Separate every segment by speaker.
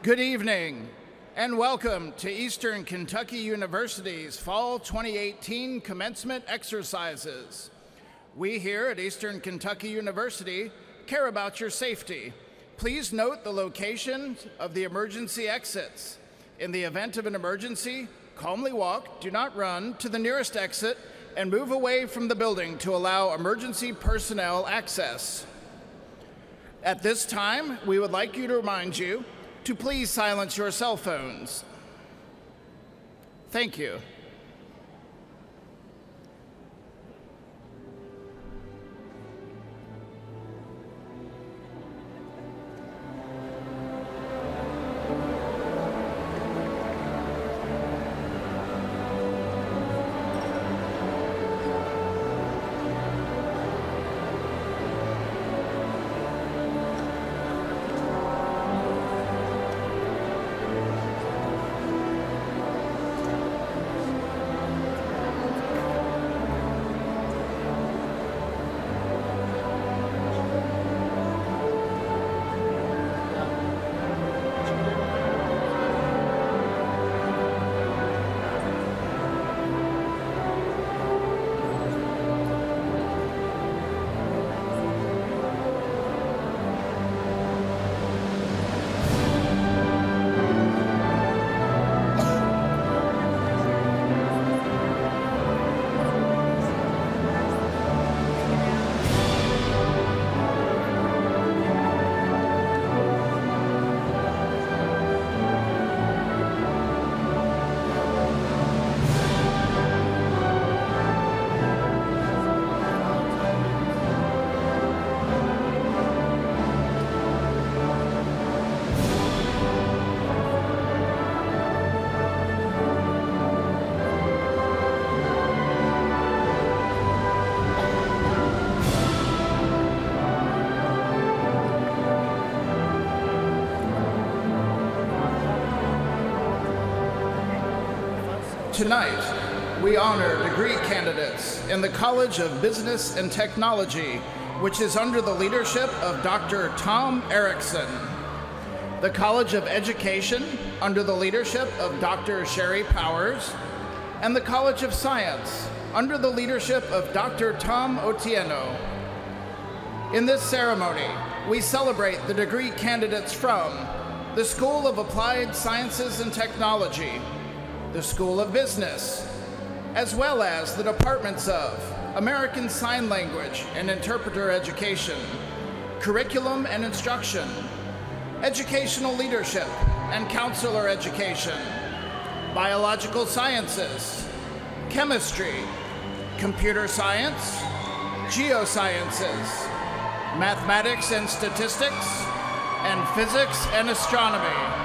Speaker 1: Good evening, and welcome to Eastern Kentucky University's Fall 2018 Commencement Exercises. We here at Eastern Kentucky University care about your safety. Please note the location of the emergency exits. In the event of an emergency, calmly walk, do not run, to the nearest exit and move away from the building to allow emergency personnel access. At this time, we would like to remind you to please silence your cell phones. Thank you. Tonight, we honor degree candidates in the College of Business and Technology, which is under the leadership of Dr. Tom Erickson. The College of Education, under the leadership of Dr. Sherry Powers, and the College of Science, under the leadership of Dr. Tom Otieno. In this ceremony, we celebrate the degree candidates from the School of Applied Sciences and Technology, the School of Business, as well as the departments of American Sign Language and Interpreter Education, Curriculum and Instruction, Educational Leadership and Counselor Education, Biological Sciences, Chemistry, Computer Science, Geosciences, Mathematics and Statistics, and Physics and Astronomy.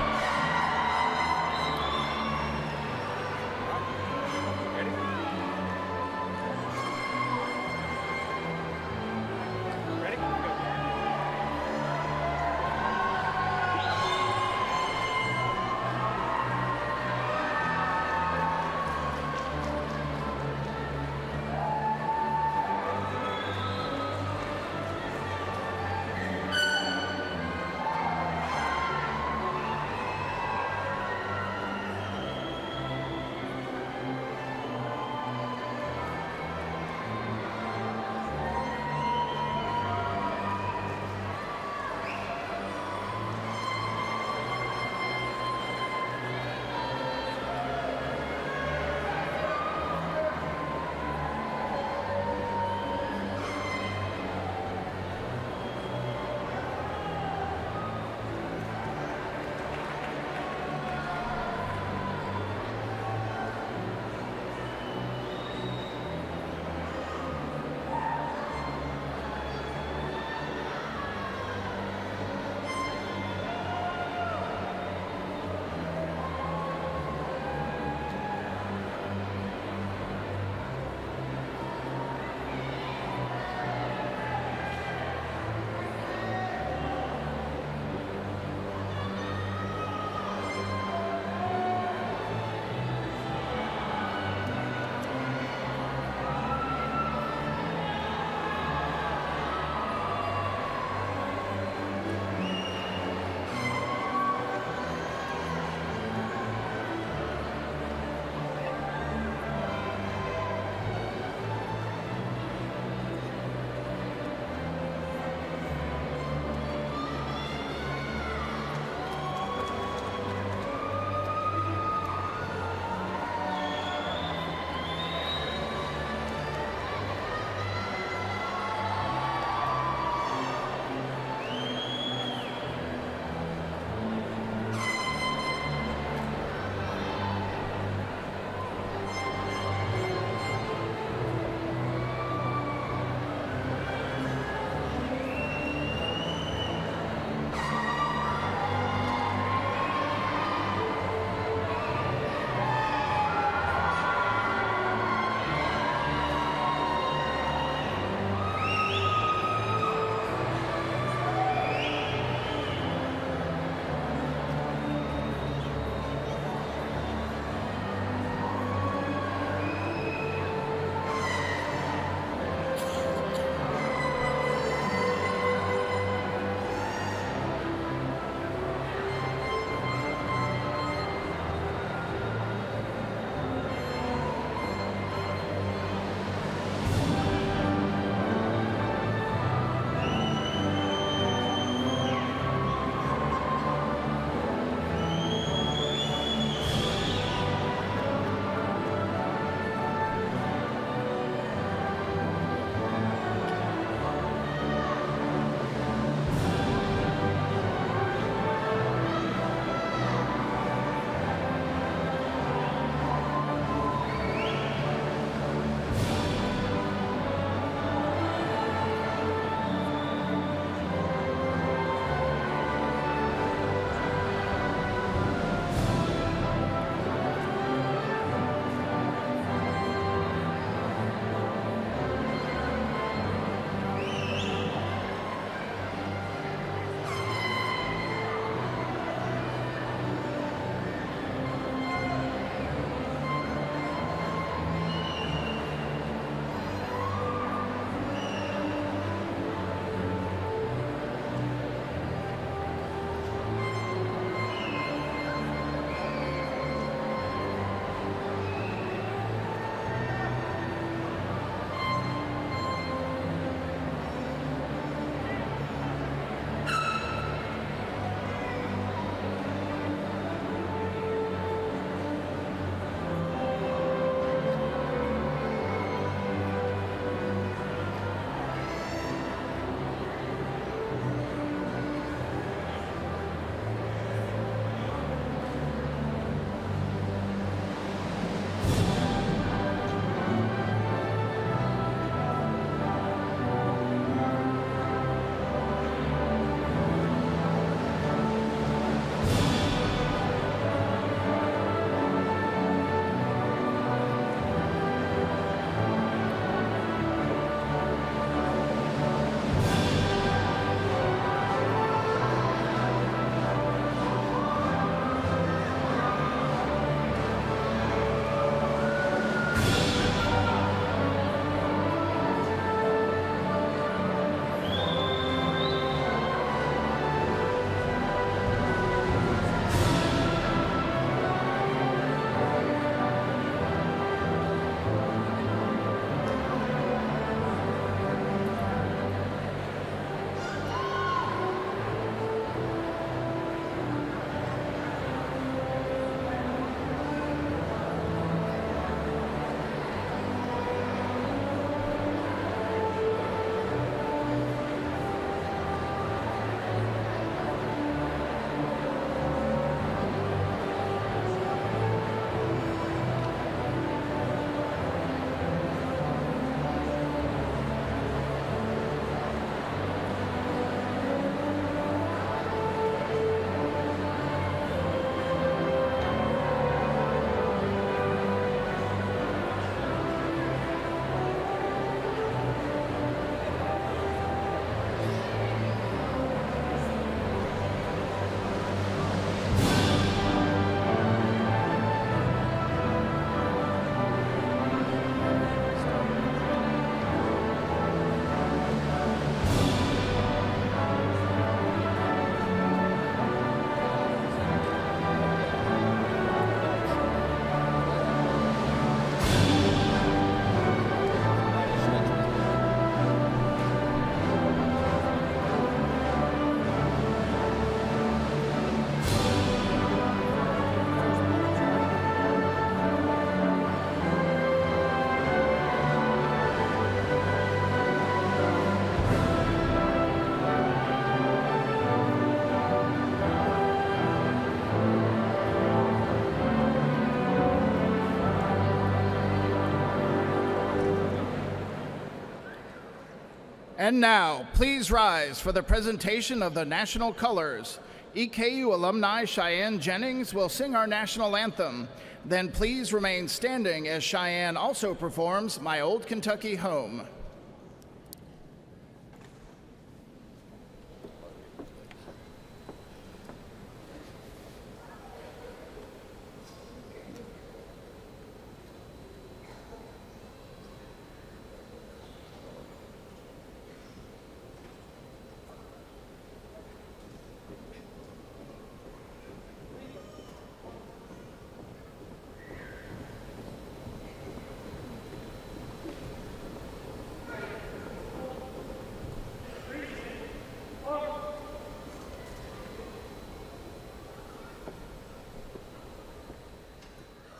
Speaker 1: And now, please rise for the presentation of the national colors. EKU alumni Cheyenne Jennings will sing our national anthem. Then please remain standing as Cheyenne also performs My Old Kentucky Home.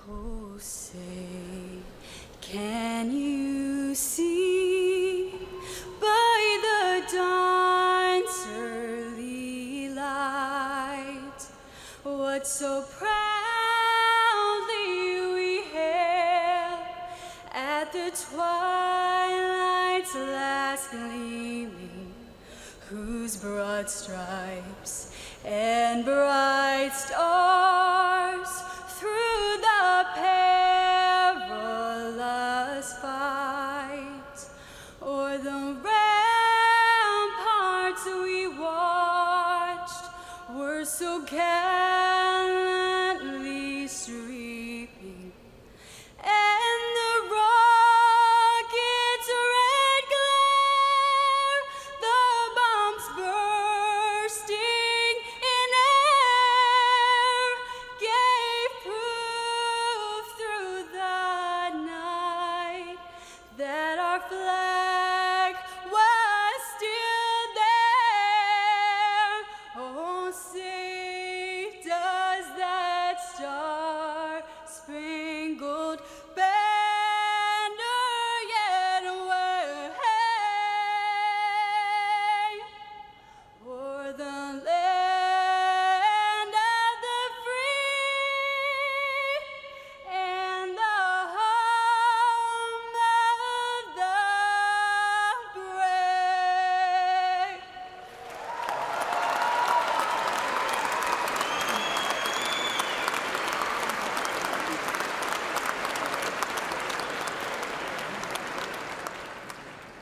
Speaker 2: Oh, say, can you see by the dawn's early light what so proudly we hail at the twilight's last gleaming, whose broad stripes and bright stars through the perilous fight, o'er the ramparts we watched, were so gallantly streaming, and the rocket's red glare, the bombs bursting in air, gave proof through the night that our flag was still there. Oh, say, does that star-spangled banner yet wave o'er the land of the free and the home of the brave?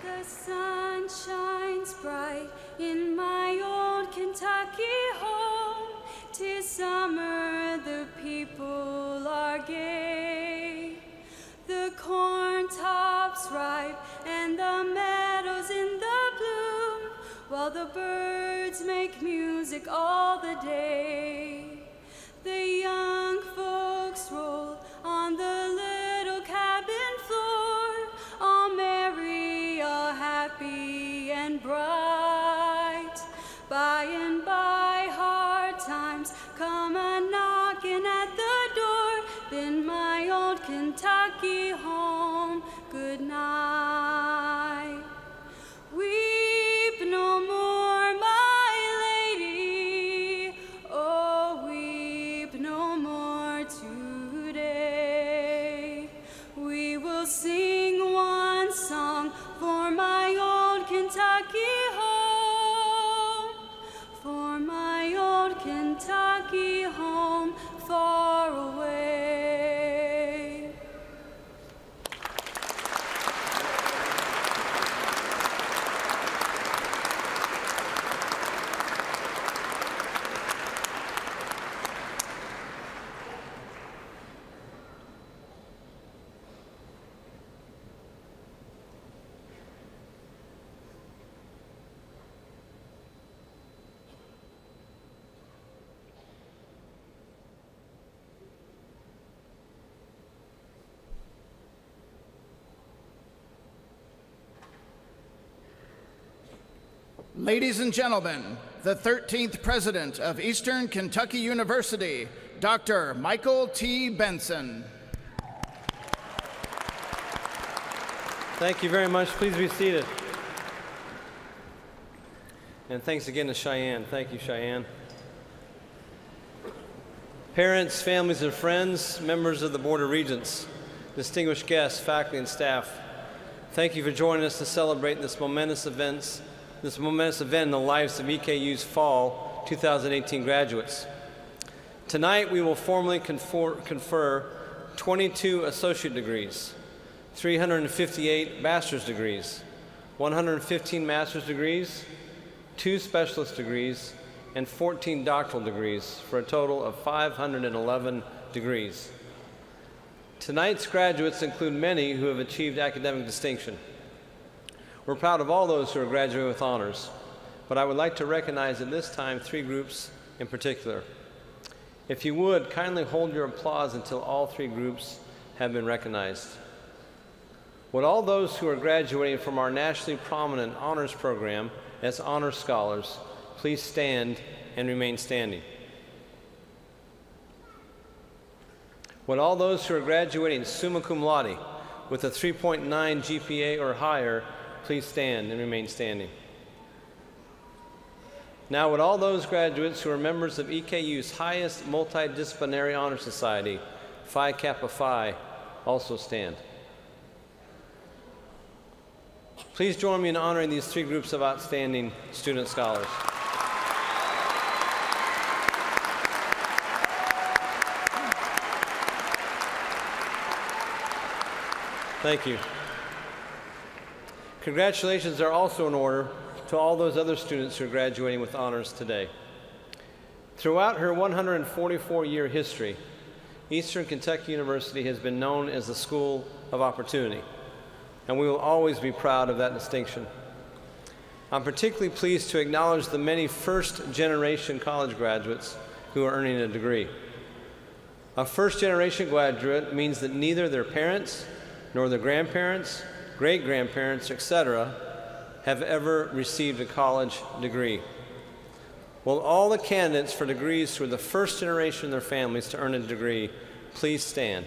Speaker 2: The sun shines bright in my old Kentucky home. 'Tis summer, the people are gay. The corn tops ripe and the meadows in the bloom, while the birds make music all the day. The young folks roll on the little cabin floor, all merry, all happy and bright. By and by hard times come a-knocking at the door, then my old Kentucky home, good night. Weep no more, my lady, oh, weep no more today. We will sing one song for my old Kentucky home, for my old Kentucky home far away.
Speaker 1: Ladies and gentlemen, the 13th President of Eastern Kentucky University, Dr. Michael T. Benson.
Speaker 3: Thank you very much. Please be seated. And thanks again to Cheyenne. Thank you, Cheyenne. Parents, families, and friends, members of the Board of Regents, distinguished guests, faculty, and staff, Thank you for joining us to celebrate this momentous event in the lives of EKU's Fall 2018 graduates. Tonight, we will formally confer 22 associate degrees, 358 bachelor's degrees, 115 master's degrees, 2 specialist degrees, and 14 doctoral degrees for a total of 511 degrees. Tonight's graduates include many who have achieved academic distinction. We're proud of all those who are graduating with honors, but I would like to recognize at this time 3 groups in particular. If you would, kindly hold your applause until all 3 groups have been recognized. Would all those who are graduating from our nationally prominent honors program as honor scholars please stand and remain standing? Would all those who are graduating summa cum laude with a 3.9 GPA or higher please stand and remain standing? Now, would all those graduates who are members of EKU's highest multidisciplinary honor society, Phi Kappa Phi, also stand? Please join me in honoring these 3 groups of outstanding student scholars. Thank you. Congratulations are also in order to all those other students who are graduating with honors today. Throughout her 144-year history, Eastern Kentucky University has been known as the School of Opportunity, and we will always be proud of that distinction. I'm particularly pleased to acknowledge the many first-generation college graduates who are earning a degree. A first-generation graduate means that neither their parents, nor their grandparents, great-grandparents, etc., have ever received a college degree. Will all the candidates for degrees who are the first generation in their families to earn a degree please stand?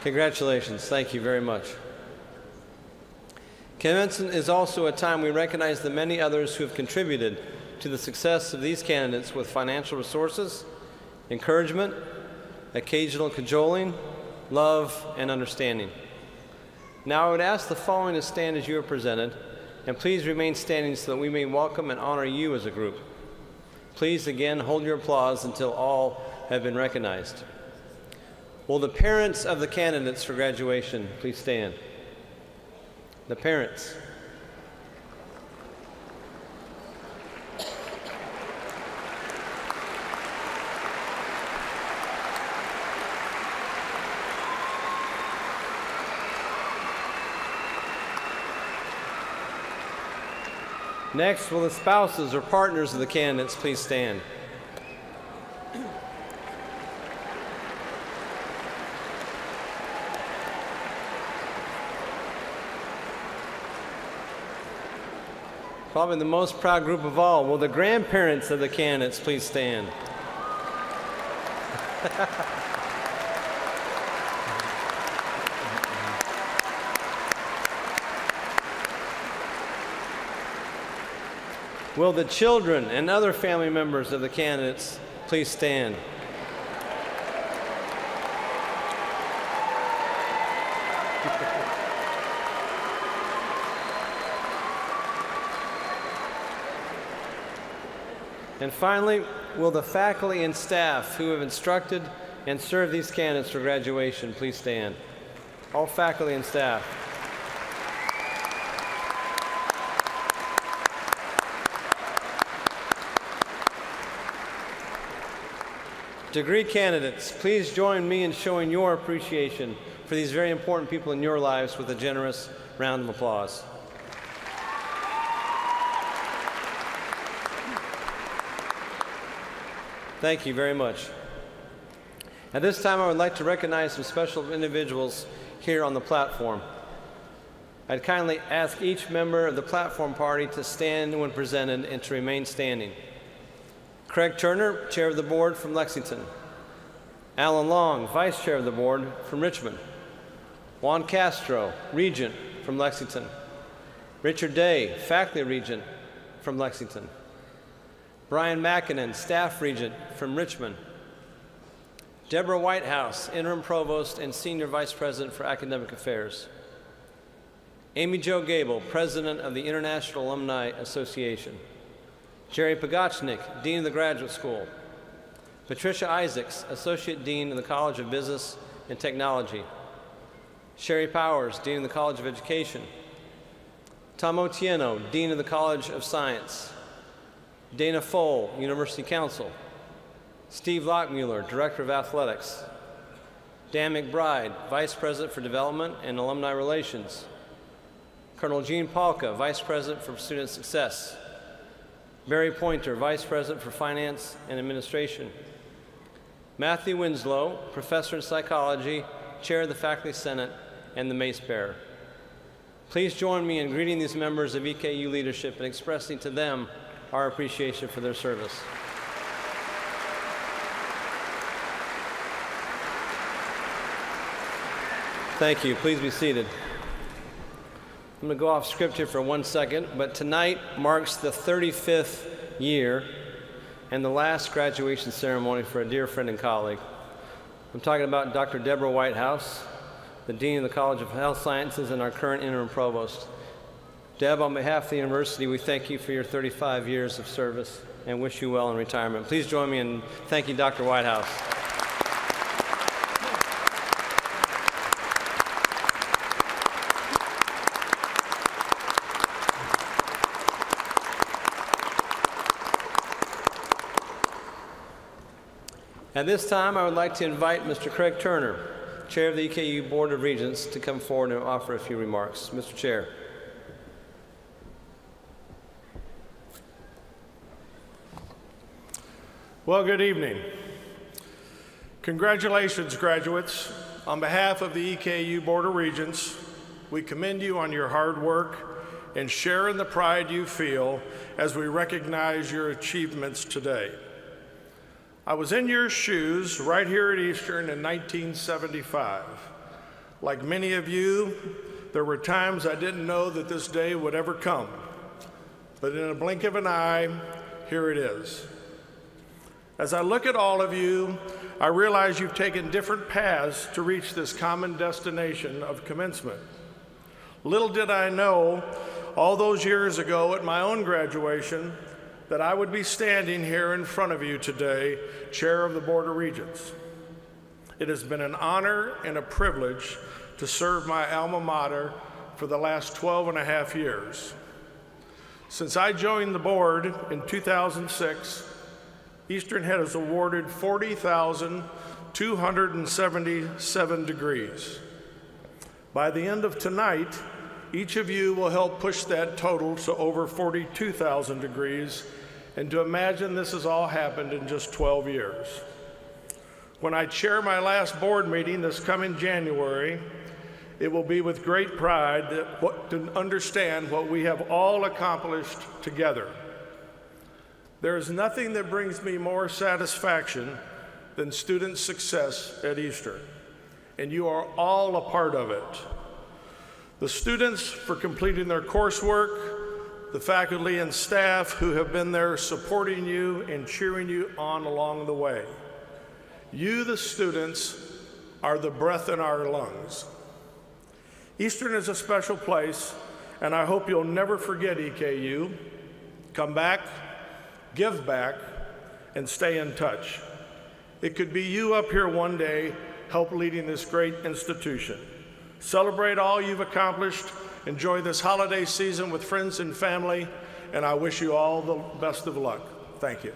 Speaker 3: Congratulations. Thank you very much. Commencement is also a time we recognize the many others who have contributed to the success of these candidates with financial resources, encouragement, occasional cajoling, love, and understanding. Now I would ask the following to stand as you are presented, and please remain standing so that we may welcome and honor you as a group. Please again hold your applause until all have been recognized. Will the parents of the candidates for graduation please stand? The parents. Next, will the spouses or partners of the candidates please stand? Probably the most proud group of all. Will the grandparents of the candidates please stand? Will the children and other family members of the candidates please stand? And finally, will the faculty and staff who have instructed and served these candidates for graduation please stand? All faculty and staff. Degree candidates, please join me in showing your appreciation for these very important people in your lives with a generous round of applause. Thank you very much. At this time, I would like to recognize some special individuals here on the platform. I'd kindly ask each member of the platform party to stand when presented and to remain standing. Craig Turner, Chair of the Board from Lexington. Alan Long, Vice Chair of the Board from Richmond. Juan Castro, Regent from Lexington. Richard Day, Faculty Regent from Lexington. Brian Mackinnon, Staff Regent from Richmond. Deborah Whitehouse, Interim Provost and Senior Vice President for Academic Affairs. Amy Jo Gable, President of the International Alumni Association. Jerry Pogachnik, Dean of the Graduate School. Patricia Isaacs, Associate Dean of the College of Business and Technology. Sherry Powers, Dean of the College of Education. Tom Otieno, Dean of the College of Science. Dana Foll, University Counsel. Steve Lockmuller, Director of Athletics. Dan McBride, Vice President for Development and Alumni Relations. Colonel Gene Palka, Vice President for Student Success. Barry Pointer, Vice President for Finance and Administration. Matthew Winslow, Professor in Psychology, Chair of the Faculty Senate, and the Mace Bearer. Please join me in greeting these members of EKU leadership and expressing to them our appreciation for their service. Thank you. Please be seated. I'm going to go off script here for 1 second, but tonight marks the 35th year and the last graduation ceremony for a dear friend and colleague. I'm talking about Dr. Deborah Whitehouse, the Dean of the College of Health Sciences and our current Interim Provost. Deb, on behalf of the university, we thank you for your 35 years of service and wish you well in retirement. Please join me in thanking Dr. Whitehouse. At this time, I would like to invite Mr. Craig Turner, Chair of the EKU Board of Regents, to come forward and offer a few remarks. Mr. Chair.
Speaker 4: Well, good evening. Congratulations, graduates. On behalf of the EKU Board of Regents, we commend you on your hard work and share in the pride you feel as we recognize your achievements today. I was in your shoes right here at Eastern in 1975. Like many of you, there were times I didn't know that this day would ever come. But in a blink of an eye, here it is. As I look at all of you, I realize you've taken different paths to reach this common destination of commencement. Little did I know all those years ago at my own graduation that I would be standing here in front of you today, Chair of the Board of Regents. It has been an honor and a privilege to serve my alma mater for the last 12 and a half years. Since I joined the board in 2006, Eastern has awarded 40,277 degrees. By the end of tonight, each of you will help push that total to over 42,000 degrees, and to imagine this has all happened in just 12 years. When I chair my last board meeting this coming January, it will be with great pride to understand what we have all accomplished together. There is nothing that brings me more satisfaction than student success at Eastern, and you are all a part of it. The students for completing their coursework, the faculty and staff who have been there supporting you and cheering you on along the way. You, the students, are the breath in our lungs. Eastern is a special place, and I hope you'll never forget EKU. Come back, give back, and stay in touch. It could be you up here one day, help leading this great institution. Celebrate all you've accomplished. Enjoy this holiday season with friends and family, and I wish you all the best of luck. Thank you.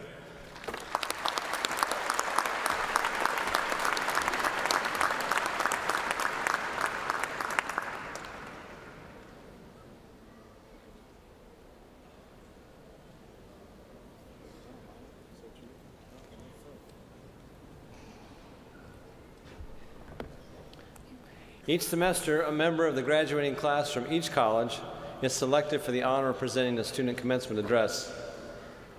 Speaker 3: Each semester, a member of the graduating class from each college is selected for the honor of presenting a student commencement address.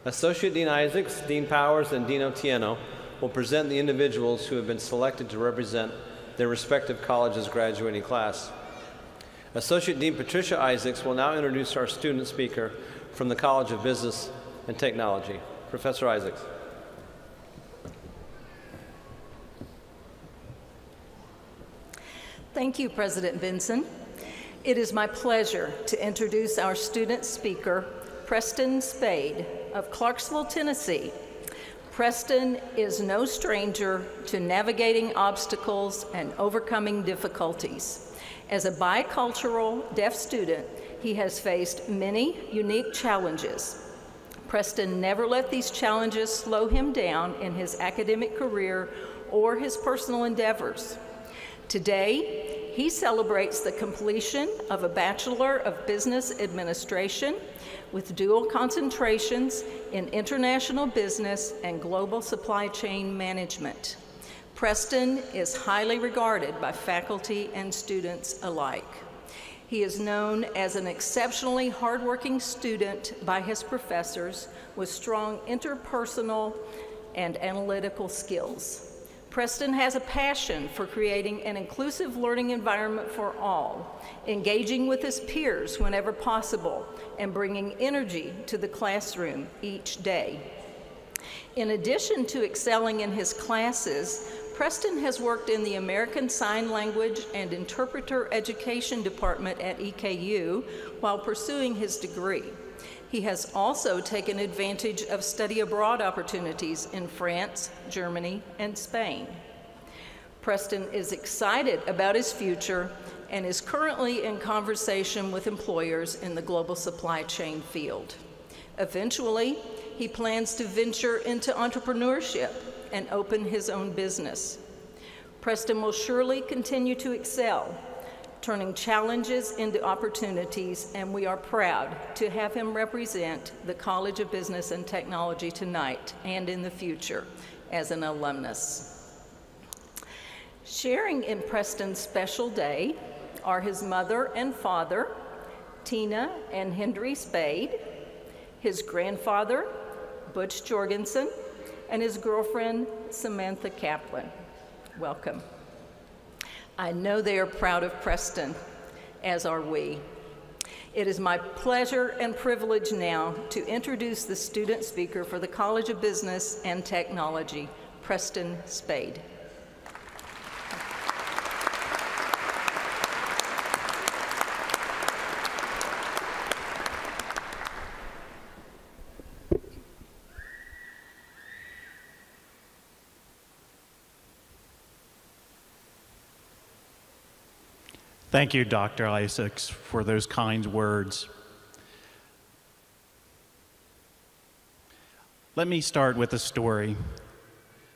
Speaker 3: Associate Dean Isaacs, Dean Powers, and Dean Otieno will present the individuals who have been selected to represent their respective college's graduating class. Associate Dean Patricia Isaacs will now introduce our student speaker from the College of Business and Technology. Professor Isaacs.
Speaker 5: Thank you, President Benson. It is my pleasure to introduce our student speaker, Preston Spade of Clarksville, Tennessee. Preston is no stranger to navigating obstacles and overcoming difficulties. As a bicultural deaf student, he has faced many unique challenges. Preston never let these challenges slow him down in his academic career or his personal endeavors. Today, he celebrates the completion of a Bachelor of Business Administration with dual concentrations in international business and global supply chain management. Preston is highly regarded by faculty and students alike. He is known as an exceptionally hardworking student by his professors with strong interpersonal and analytical skills. Preston has a passion for creating an inclusive learning environment for all, engaging with his peers whenever possible, and bringing energy to the classroom each day. In addition to excelling in his classes, Preston has worked in the American Sign Language and Interpreter Education Department at EKU while pursuing his degree. He has also taken advantage of study abroad opportunities in France, Germany, and Spain. Preston is excited about his future and is currently in conversation with employers in the global supply chain field. Eventually, he plans to venture into entrepreneurship and open his own business. Preston will surely continue to excel, turning challenges into opportunities, and we are proud to have him represent the College of Business and Technology tonight and in the future as an alumnus. Sharing in Preston's special day are his mother and father, Tina and Henry Spade, his grandfather, Butch Jorgensen, and his girlfriend, Samantha Kaplan. Welcome. I know they are proud of Preston, as are we. It is my pleasure and privilege now to introduce the student speaker for the College of Business and Technology, Preston Spade.
Speaker 6: Thank you, Dr. Isaacs, for those kind words. Let me start with a story.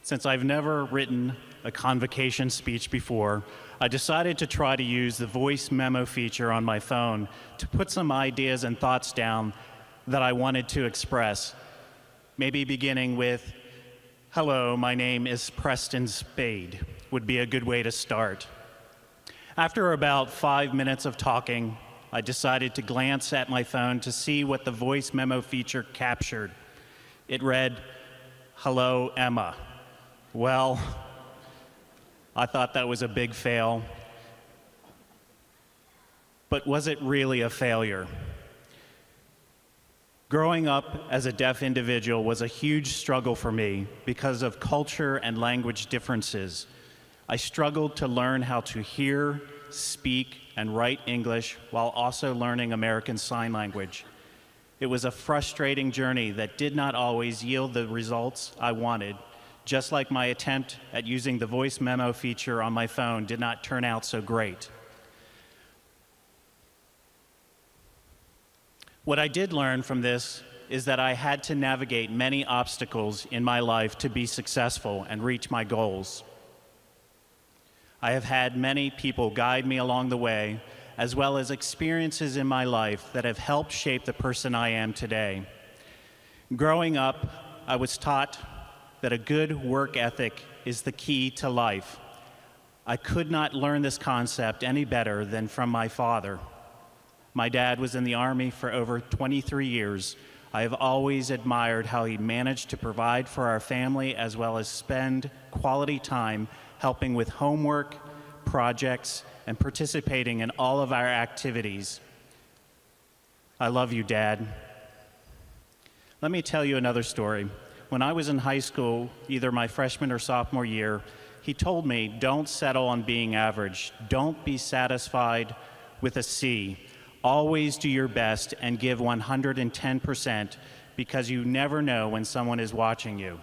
Speaker 6: Since I've never written a convocation speech before, I decided to try to use the voice memo feature on my phone to put some ideas and thoughts down that I wanted to express. Maybe beginning with, "Hello, my name is Preston Spade," would be a good way to start. After about 5 minutes of talking, I decided to glance at my phone to see what the voice memo feature captured. It read, "Hello, Emma." Well, I thought that was a big fail. But was it really a failure? Growing up as a deaf individual was a huge struggle for me because of culture and language differences. I struggled to learn how to hear, speak, and write English while also learning American Sign Language. It was a frustrating journey that did not always yield the results I wanted, just like my attempt at using the voice memo feature on my phone did not turn out so great. What I did learn from this is that I had to navigate many obstacles in my life to be successful and reach my goals. I have had many people guide me along the way, as well as experiences in my life that have helped shape the person I am today. Growing up, I was taught that a good work ethic is the key to life. I could not learn this concept any better than from my father. My dad was in the Army for over 23 years. I have always admired how he managed to provide for our family as well as spend quality time helping with homework, projects, and participating in all of our activities. I love you, Dad. Let me tell you another story. When I was in high school, either my freshman or sophomore year, he told me, don't settle on being average. Don't be satisfied with a C. Always do your best and give 110% because you never know when someone is watching you.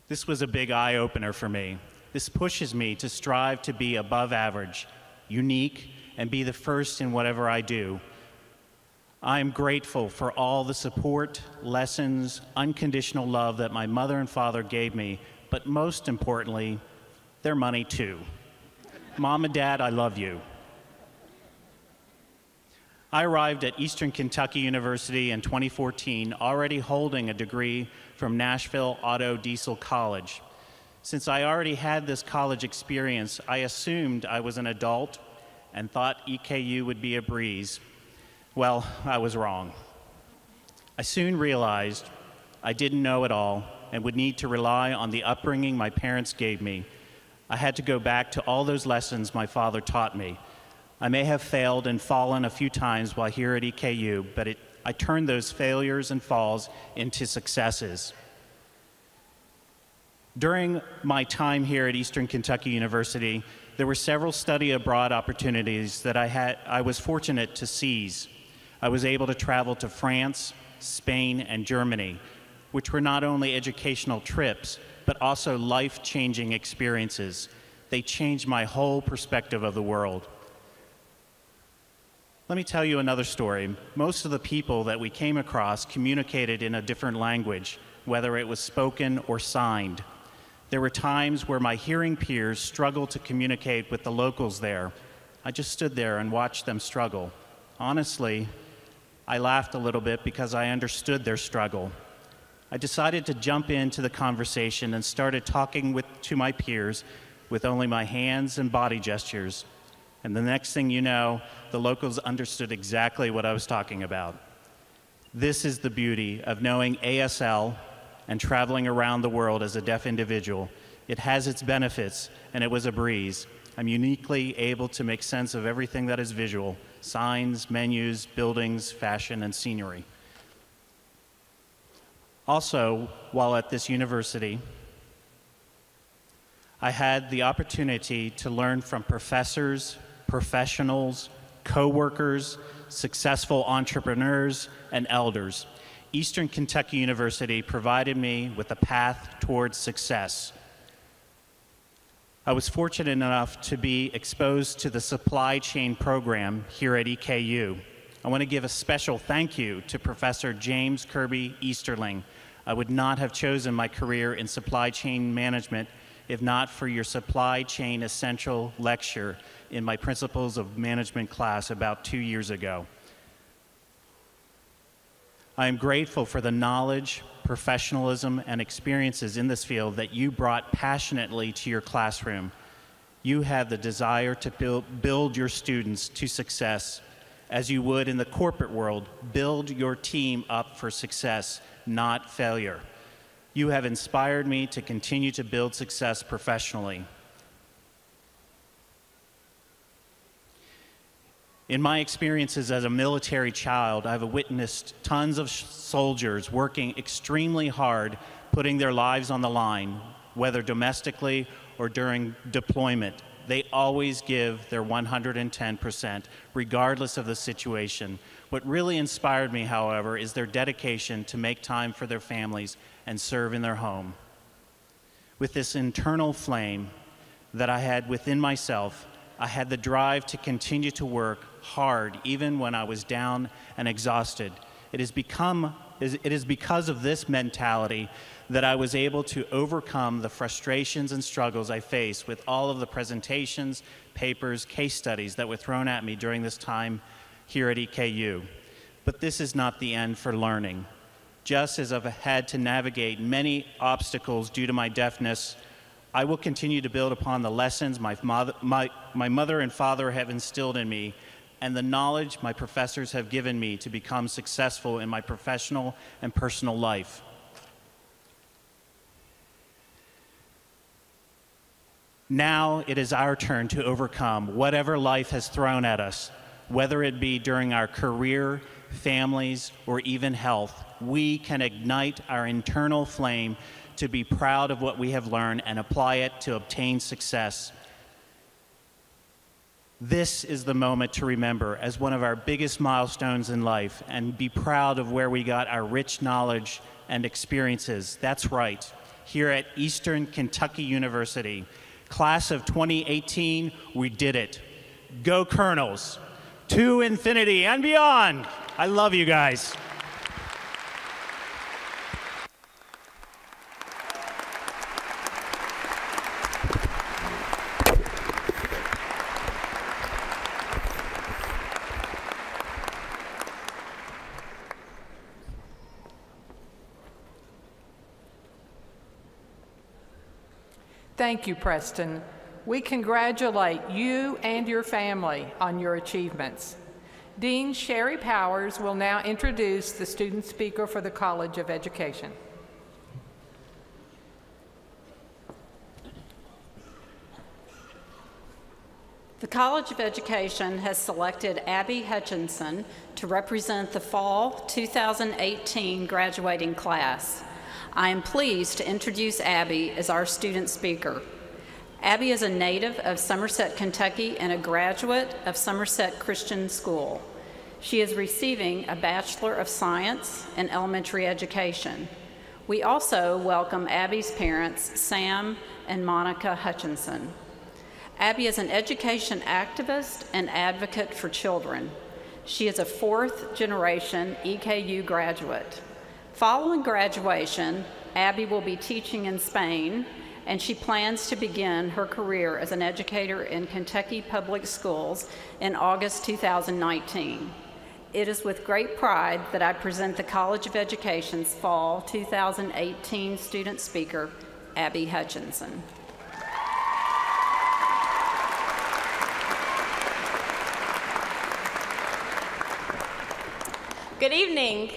Speaker 6: This was a big eye-opener for me. This pushes me to strive to be above average, unique, and be the first in whatever I do. I am grateful for all the support, lessons, unconditional love that my mother and father gave me, but most importantly, their money too. Mom and Dad, I love you. I arrived at Eastern Kentucky University in 2014, already holding a degree from Nashville Auto Diesel College. Since I already had this college experience, I assumed I was an adult and thought EKU would be a breeze. Well, I was wrong. I soon realized I didn't know it all and would need to rely on the upbringing my parents gave me. I had to go back to all those lessons my father taught me. I may have failed and fallen a few times while here at EKU, but I turned those failures and falls into successes. During my time here at Eastern Kentucky University, there were several study abroad opportunities that I was fortunate to seize. I was able to travel to France, Spain, and Germany, which were not only educational trips, but also life-changing experiences. They changed my whole perspective of the world. Let me tell you another story. Most of the people that we came across communicated in a different language, whether it was spoken or signed. There were times where my hearing peers struggled to communicate with the locals there. I just stood there and watched them struggle. Honestly, I laughed a little bit because I understood their struggle. I decided to jump into the conversation and started talking to my peers with only my hands and body gestures. And the next thing you know, the locals understood exactly what I was talking about. This is the beauty of knowing ASL and traveling around the world as a deaf individual. It has its benefits, and it was a breeze. I'm uniquely able to make sense of everything that is visual: signs, menus, buildings, fashion, and scenery. Also, while at this university, I had the opportunity to learn from professors, professionals, co-workers, successful entrepreneurs, and elders. Eastern Kentucky University provided me with a path towards success. I was fortunate enough to be exposed to the supply chain program here at EKU. I want to give a special thank you to Professor James Kirby Easterling. I would not have chosen my career in supply chain management if not for your supply chain essential lecture in my Principles of Management class about 2 years ago. I am grateful for the knowledge, professionalism, and experiences in this field that you brought passionately to your classroom. You have the desire to build your students to success, as you would in the corporate world. Build your team up for success, not failure. You have inspired me to continue to build success professionally. In my experiences as a military child, I've witnessed tons of soldiers working extremely hard, putting their lives on the line, whether domestically or during deployment. They always give their 110%, regardless of the situation. What really inspired me, however, is their dedication to make time for their families and serve in their home. With this internal flame that I had within myself, I had the drive to continue to work hard even when I was down and exhausted. It is because of this mentality that I was able to overcome the frustrations and struggles I faced with all of the presentations, papers, case studies that were thrown at me during this time here at EKU. But this is not the end for learning. Just as I've had to navigate many obstacles due to my deafness, I will continue to build upon the lessons my mother and father have instilled in me and the knowledge my professors have given me to become successful in my professional and personal life. Now it is our turn to overcome whatever life has thrown at us, whether it be during our career, families, or even health. We can ignite our internal flame to be proud of what we have learned and apply it to obtain success. This is the moment to remember as one of our biggest milestones in life and be proud of where we got our rich knowledge and experiences. That's right, here at Eastern Kentucky University. Class of 2018, we did it. Go Colonels, to infinity and beyond. I love you guys.
Speaker 7: Thank you, Preston. We congratulate you and your family on your achievements. Dean Sherry Powers will now introduce the student speaker for the College of Education.
Speaker 8: The College of Education has selected Abby Hutchinson to represent the fall 2018 graduating class. I am pleased to introduce Abby as our student speaker. Abby is a native of Somerset, Kentucky, and a graduate of Somerset Christian School. She is receiving a Bachelor of Science in Elementary Education. We also welcome Abby's parents, Sam and Monica Hutchinson. Abby is an education activist and advocate for children. She is a fourth-generation EKU graduate. Following graduation, Abby will be teaching in Spain, and she plans to begin her career as an educator in Kentucky Public Schools in August 2019. It is with great pride that I present the College of Education's Fall 2018 student speaker, Abby Hutchinson.
Speaker 9: Good evening.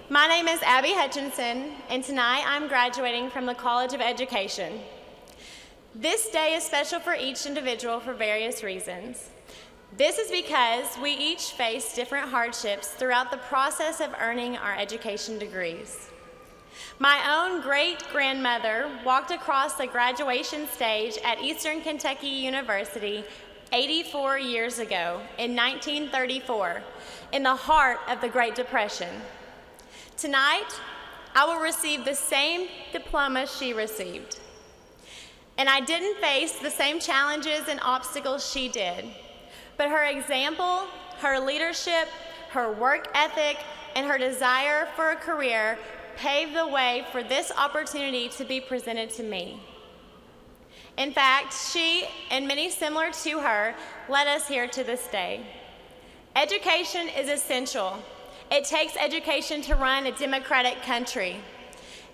Speaker 9: My name is Abby Hutchinson, and tonight I'm graduating from the College of Education. This day is special for each individual for various reasons. This is because we each face different hardships throughout the process of earning our education degrees. My own great-grandmother walked across the graduation stage at Eastern Kentucky University 84 years ago in 1934, in the heart of the Great Depression. Tonight, I will receive the same diploma she received. And I didn't face the same challenges and obstacles she did. But her example, her leadership, her work ethic, and her desire for a career paved the way for this opportunity to be presented to me. In fact, she, and many similar to her, led us here to this day. Education is essential. It takes education to run a democratic country.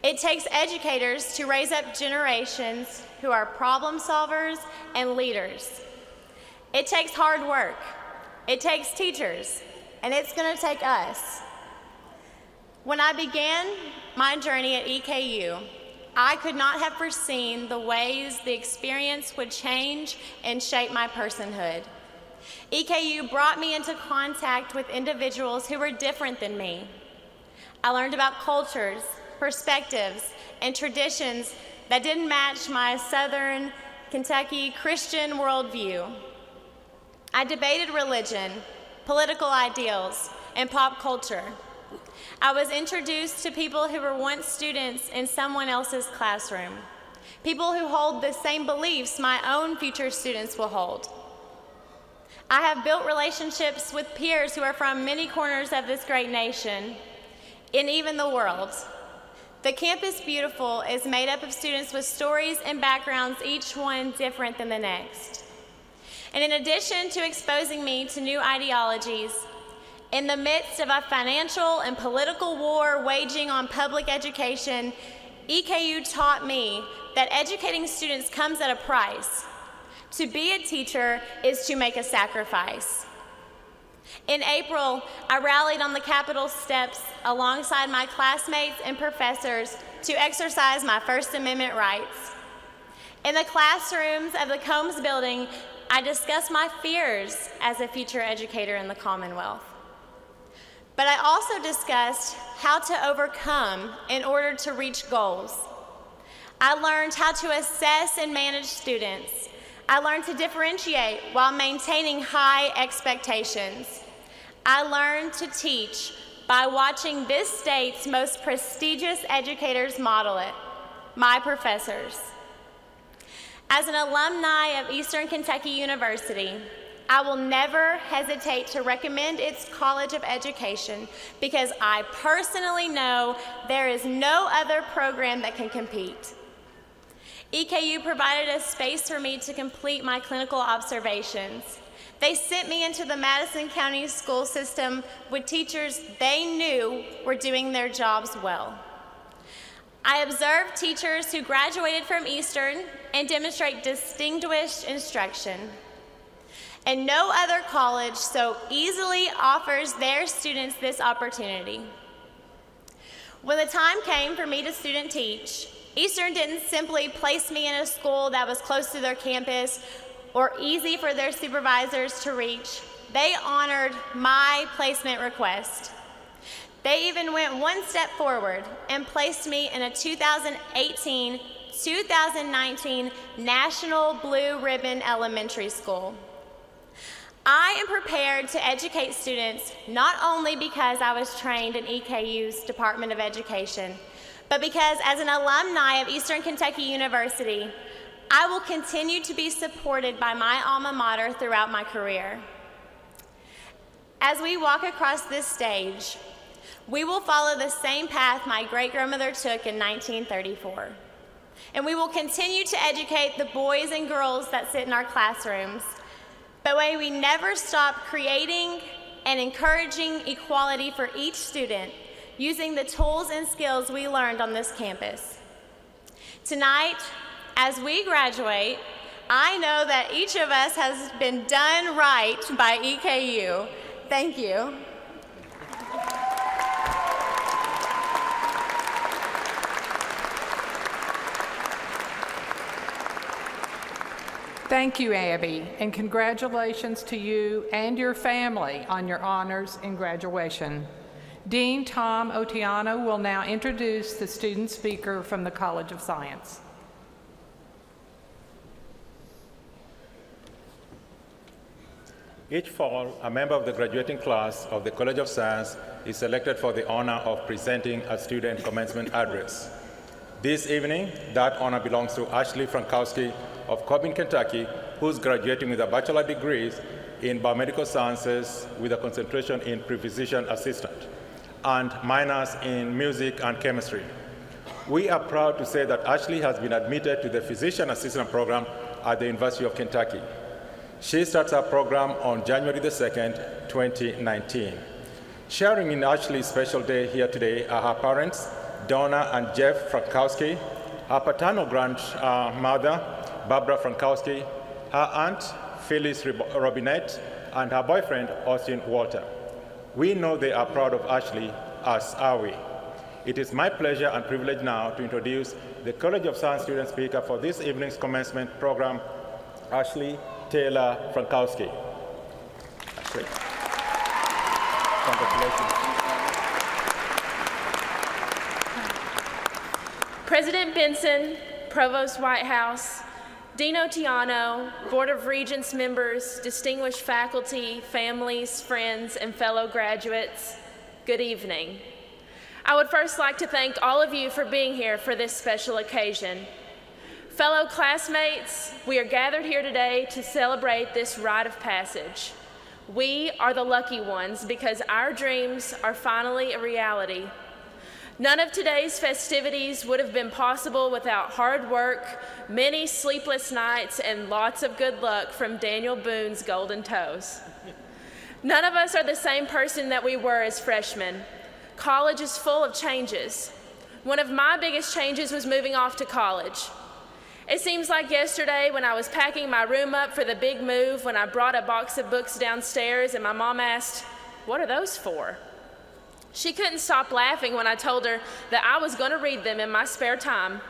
Speaker 9: It takes educators to raise up generations who are problem solvers and leaders. It takes hard work. It takes teachers, and it's going to take us. When I began my journey at EKU, I could not have foreseen the ways the experience would change and shape my personhood. EKU brought me into contact with individuals who were different than me. I learned about cultures, perspectives, and traditions that didn't match my Southern Kentucky Christian worldview. I debated religion, political ideals, and pop culture. I was introduced to people who were once students in someone else's classroom, people who hold the same beliefs my own future students will hold. I have built relationships with peers who are from many corners of this great nation, and even the world. The Campus Beautiful is made up of students with stories and backgrounds, each one different than the next. And in addition to exposing me to new ideologies, in the midst of a financial and political war waging on public education, EKU taught me that educating students comes at a price. To be a teacher is to make a sacrifice. In April, I rallied on the Capitol steps alongside my classmates and professors to exercise my First Amendment rights. In the classrooms of the Combs Building, I discussed my fears as a future educator in the Commonwealth. But I also discussed how to overcome in order to reach goals. I learned how to assess and manage students. I learned to differentiate while maintaining high expectations. I learned to teach by watching this state's most prestigious educators model it, my professors. As an alumni of Eastern Kentucky University, I will never hesitate to recommend its College of Education because I personally know there is no other program that can compete. EKU provided a space for me to complete my clinical observations. They sent me into the Madison County school system with teachers they knew were doing their jobs well. I observed teachers who graduated from Eastern and demonstrate distinguished instruction. And no other college so easily offers their students this opportunity. When the time came for me to student teach, Eastern didn't simply place me in a school that was close to their campus or easy for their supervisors to reach. They honored my placement request. They even went one step forward and placed me in a 2018-2019 National Blue Ribbon Elementary School. I am prepared to educate students not only because I was trained in EKU's Department of Education, but because as an alumni of Eastern Kentucky University, I will continue to be supported by my alma mater throughout my career. As we walk across this stage, we will follow the same path my great-grandmother took in 1934. And we will continue to educate the boys and girls that sit in our classrooms. But may we never stop creating and encouraging equality for each student using the tools and skills we learned on this campus. Tonight, as we graduate, I know that each of us has been done right by EKU. Thank you.
Speaker 7: Thank you, Abby, and congratulations to you and your family on your honors and graduation. Dean Tom Otiano will now introduce the student speaker from the College of Science.
Speaker 10: Each fall, a member of the graduating class of the College of Science is selected for the honor of presenting a student commencement address. This evening, that honor belongs to Ashley Frankowski of Corbin, Kentucky, who's graduating with a bachelor's degree in biomedical sciences with a concentration in pre-physician assistant and minors in music and chemistry. We are proud to say that Ashley has been admitted to the physician assistant program at the University of Kentucky. She starts her program on January the 2nd, 2019. Sharing in Ashley's special day here today are her parents, Donna and Jeff Frankowski, her paternal grandmother, Barbara Frankowski, her aunt, Phyllis Robinette, and her boyfriend, Austin Walter. We know they are proud of Ashley, as are we. It is my pleasure and privilege now to introduce the College of Science student speaker for this evening's commencement program, Ashley Taylor Frankowski. Ashley. Congratulations.
Speaker 11: President Benson, Provost Whitehouse, Dean Otiano, Board of Regents members, distinguished faculty, families, friends, and fellow graduates, good evening. I would first like to thank all of you for being here for this special occasion. Fellow classmates, we are gathered here today to celebrate this rite of passage. We are the lucky ones because our dreams are finally a reality. None of today's festivities would have been possible without hard work, many sleepless nights, and lots of good luck from Daniel Boone's Golden Toes. None of us are the same person that we were as freshmen. College is full of changes. One of my biggest changes was moving off to college. It seems like yesterday when I was packing my room up for the big move when I brought a box of books downstairs and my mom asked, "What are those for?" She couldn't stop laughing when I told her that I was going to read them in my spare time.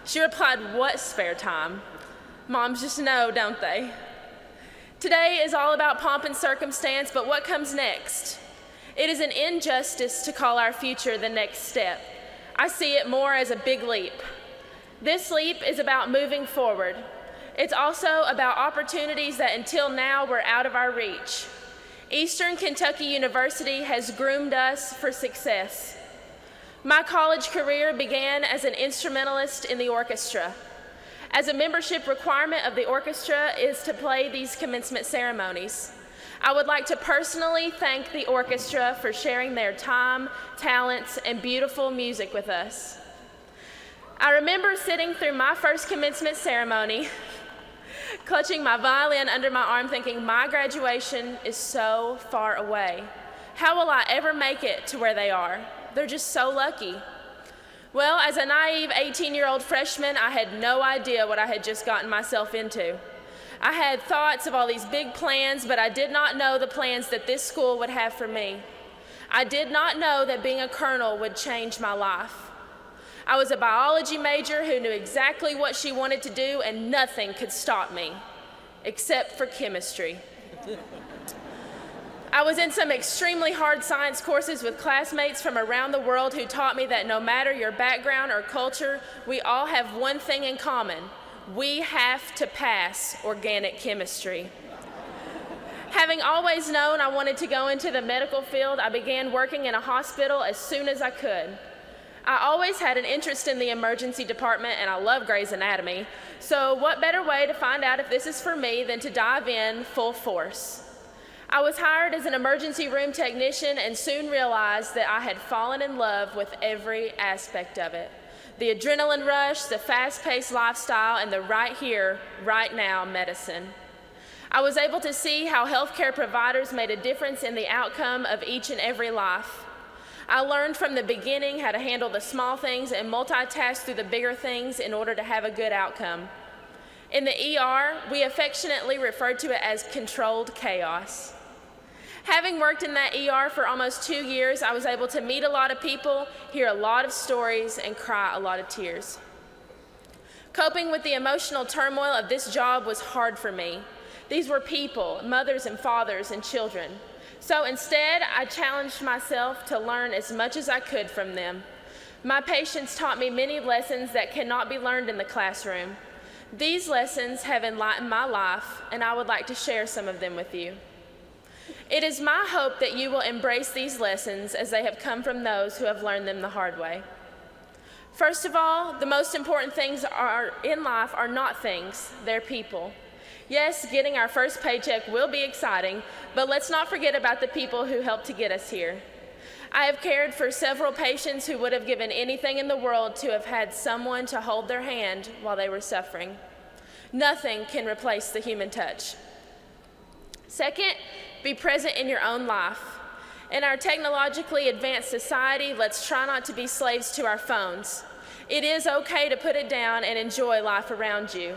Speaker 11: She replied, "What spare time?" Moms just know, don't they? Today is all about pomp and circumstance, but what comes next? It is an injustice to call our future the next step. I see it more as a big leap. This leap is about moving forward. It's also about opportunities that until now were out of our reach. Eastern Kentucky University has groomed us for success. My college career began as an instrumentalist in the orchestra. As a membership requirement of the orchestra is to play these commencement ceremonies. I would like to personally thank the orchestra for sharing their time, talents, and beautiful music with us. I remember sitting through my first commencement ceremony, clutching my violin under my arm, thinking, my graduation is so far away. How will I ever make it to where they are? They're just so lucky. Well, as a naive 18-year-old freshman, I had no idea what I had just gotten myself into. I had thoughts of all these big plans, but I did not know the plans that this school would have for me. I did not know that being a colonel would change my life. I was a biology major who knew exactly what she wanted to do, and nothing could stop me, except for chemistry. I was in some extremely hard science courses with classmates from around the world who taught me that no matter your background or culture, we all have one thing in common. We have to pass organic chemistry. Having always known I wanted to go into the medical field, I began working in a hospital as soon as I could. I always had an interest in the emergency department, and I love Grey's Anatomy, so what better way to find out if this is for me than to dive in full force? I was hired as an emergency room technician and soon realized that I had fallen in love with every aspect of it. The adrenaline rush, the fast-paced lifestyle, and the right here, right now medicine. I was able to see how healthcare providers made a difference in the outcome of each and every life. I learned from the beginning how to handle the small things and multitask through the bigger things in order to have a good outcome. In the ER, we affectionately referred to it as controlled chaos. Having worked in that ER for almost 2 years, I was able to meet a lot of people, hear a lot of stories, and cry a lot of tears. Coping with the emotional turmoil of this job was hard for me. These were people, mothers and fathers and children. So instead, I challenged myself to learn as much as I could from them. My patients taught me many lessons that cannot be learned in the classroom. These lessons have enlightened my life, and I would like to share some of them with you. It is my hope that you will embrace these lessons as they have come from those who have learned them the hard way. First of all, the most important things in life are not things, they're people. Yes, getting our first paycheck will be exciting, but let's not forget about the people who helped to get us here. I have cared for several patients who would have given anything in the world to have had someone to hold their hand while they were suffering. Nothing can replace the human touch. Second, be present in your own life. In our technologically advanced society, let's try not to be slaves to our phones. It is okay to put it down and enjoy life around you.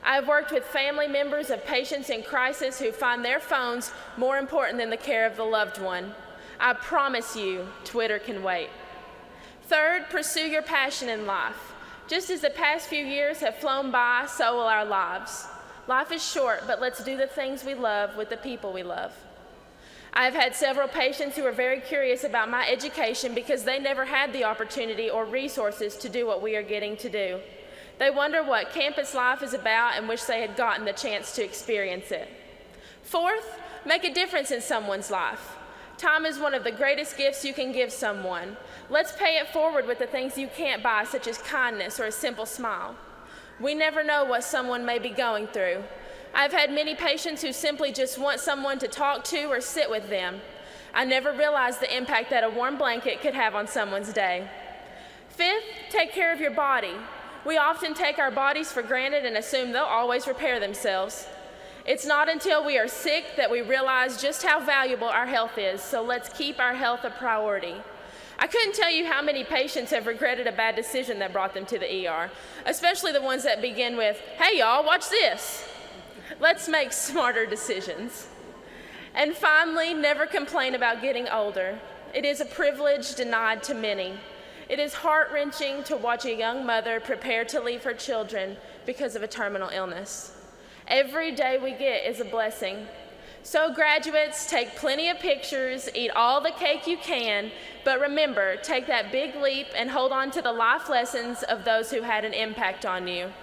Speaker 11: I have worked with family members of patients in crisis who find their phones more important than the care of the loved one. I promise you, Twitter can wait. Third, pursue your passion in life. Just as the past few years have flown by, so will our lives. Life is short, but let's do the things we love with the people we love. I have had several patients who are very curious about my education because they never had the opportunity or resources to do what we are getting to do. They wonder what campus life is about and wish they had gotten the chance to experience it. Fourth, make a difference in someone's life. Time is one of the greatest gifts you can give someone. Let's pay it forward with the things you can't buy, such as kindness or a simple smile. We never know what someone may be going through. I've had many patients who simply just want someone to talk to or sit with them. I never realized the impact that a warm blanket could have on someone's day. Fifth, take care of your body. We often take our bodies for granted and assume they'll always repair themselves. It's not until we are sick that we realize just how valuable our health is, so let's keep our health a priority. I couldn't tell you how many patients have regretted a bad decision that brought them to the ER, especially the ones that begin with, "Hey y'all, watch this." Let's make smarter decisions. And finally, never complain about getting older. It is a privilege denied to many. It is heart-wrenching to watch a young mother prepare to leave her children because of a terminal illness. Every day we get is a blessing. So graduates, take plenty of pictures, eat all the cake you can, but remember, take that big leap and hold on to the life lessons of those who had an impact on you.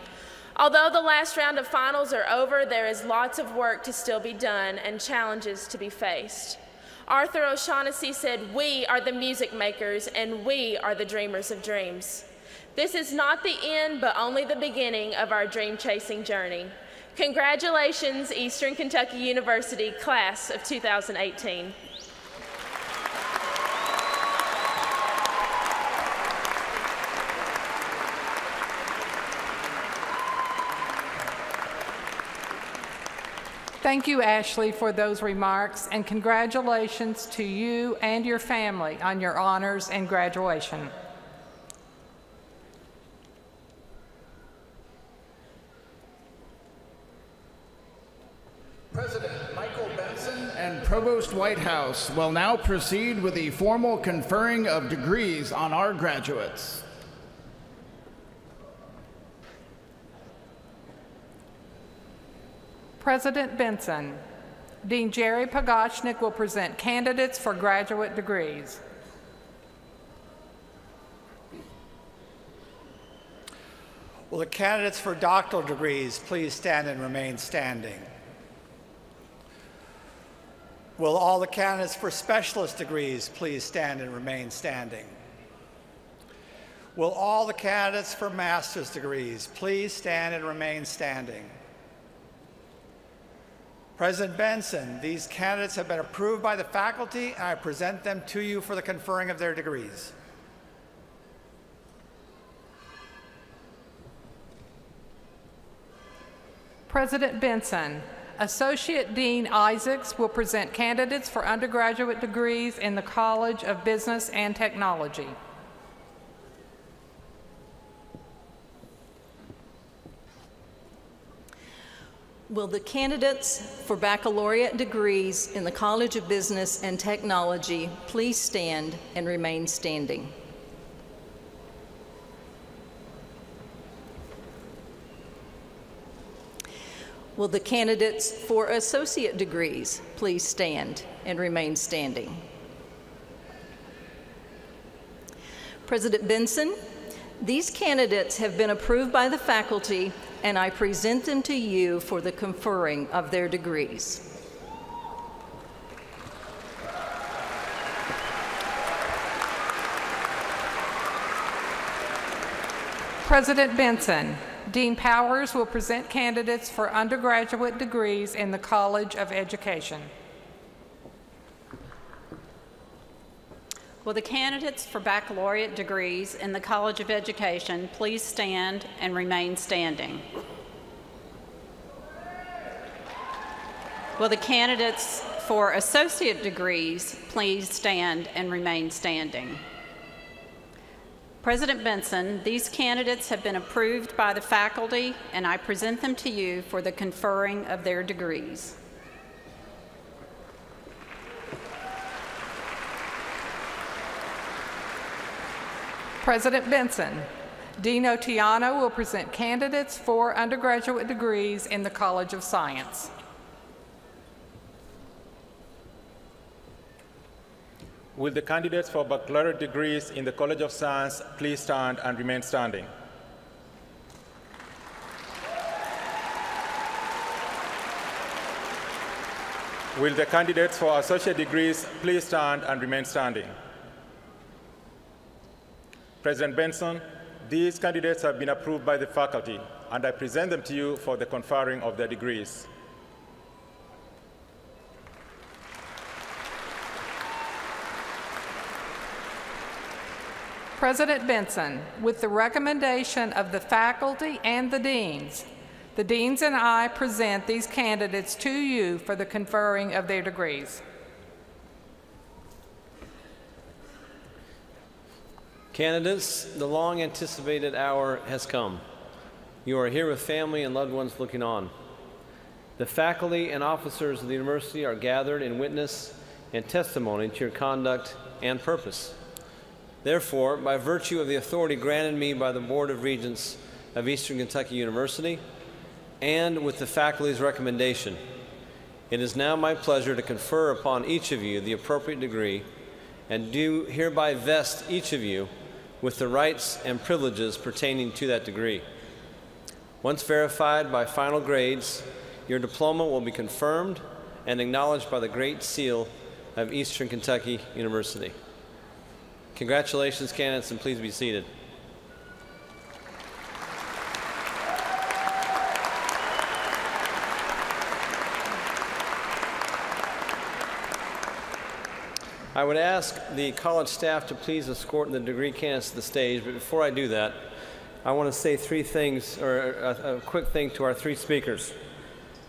Speaker 11: Although the last round of finals are over, there is lots of work to still be done and challenges to be faced. Arthur O'Shaughnessy said, "We are the music makers and we are the dreamers of dreams." This is not the end, but only the beginning of our dream-chasing journey. Congratulations, Eastern Kentucky University, class of 2018.
Speaker 7: Thank you, Ashley, for those remarks, and congratulations to you and your family on your honors and graduation.
Speaker 1: President Michael Benson and Provost Whitehouse will now proceed with the formal conferring of degrees on our graduates.
Speaker 7: President Benson, Dean Jerry Pogachnik will present candidates for graduate degrees.
Speaker 12: Will the candidates for doctoral degrees please stand and remain standing? Will all the candidates for specialist degrees please stand and remain standing? Will all the candidates for master's degrees please stand and remain standing? President Benson, these candidates have been approved by the faculty, and I present them to you for the conferring of their degrees.
Speaker 7: President Benson, Associate Dean Isaacs will present candidates for undergraduate degrees in the College of Business and Technology.
Speaker 5: Will the candidates for baccalaureate degrees in the College of Business and Technology please stand and remain standing? Will the candidates for associate degrees please stand and remain standing? President Benson, these candidates have been approved by the faculty, and I present them to you for the conferring of their degrees.
Speaker 7: President Benson, Dean Powers will present candidates for undergraduate degrees in the College of Education.
Speaker 8: Will the candidates for baccalaureate degrees in the College of Education please stand and remain standing? Will the candidates for associate degrees please stand and remain standing? President Benson, these candidates have been approved by the faculty, and I present them to you for the conferring of their degrees.
Speaker 7: President Benson, Dean Otiano will present candidates for undergraduate degrees in the College of Science.
Speaker 10: Will the candidates for baccalaureate degrees in the College of Science please stand and remain standing? Will the candidates for associate degrees please stand and remain standing? President Benson, these candidates have been approved by the faculty, and I present them to you for the conferring of their degrees.
Speaker 7: President Benson, with the recommendation of the faculty and the deans and I present these candidates to you for the conferring of their degrees.
Speaker 3: Candidates, the long anticipated hour has come. You are here with family and loved ones looking on. The faculty and officers of the university are gathered in witness and testimony to your conduct and purpose. Therefore, by virtue of the authority granted me by the Board of Regents of Eastern Kentucky University and with the faculty's recommendation, it is now my pleasure to confer upon each of you the appropriate degree and do hereby vest each of you with the rights and privileges pertaining to that degree. Once verified by final grades, your diploma will be confirmed and acknowledged by the Great Seal of Eastern Kentucky University. Congratulations, candidates, and please be seated. I would ask the college staff to please escort the degree candidates to the stage, but before I do that, I want to say three things, or a quick thing to our three speakers.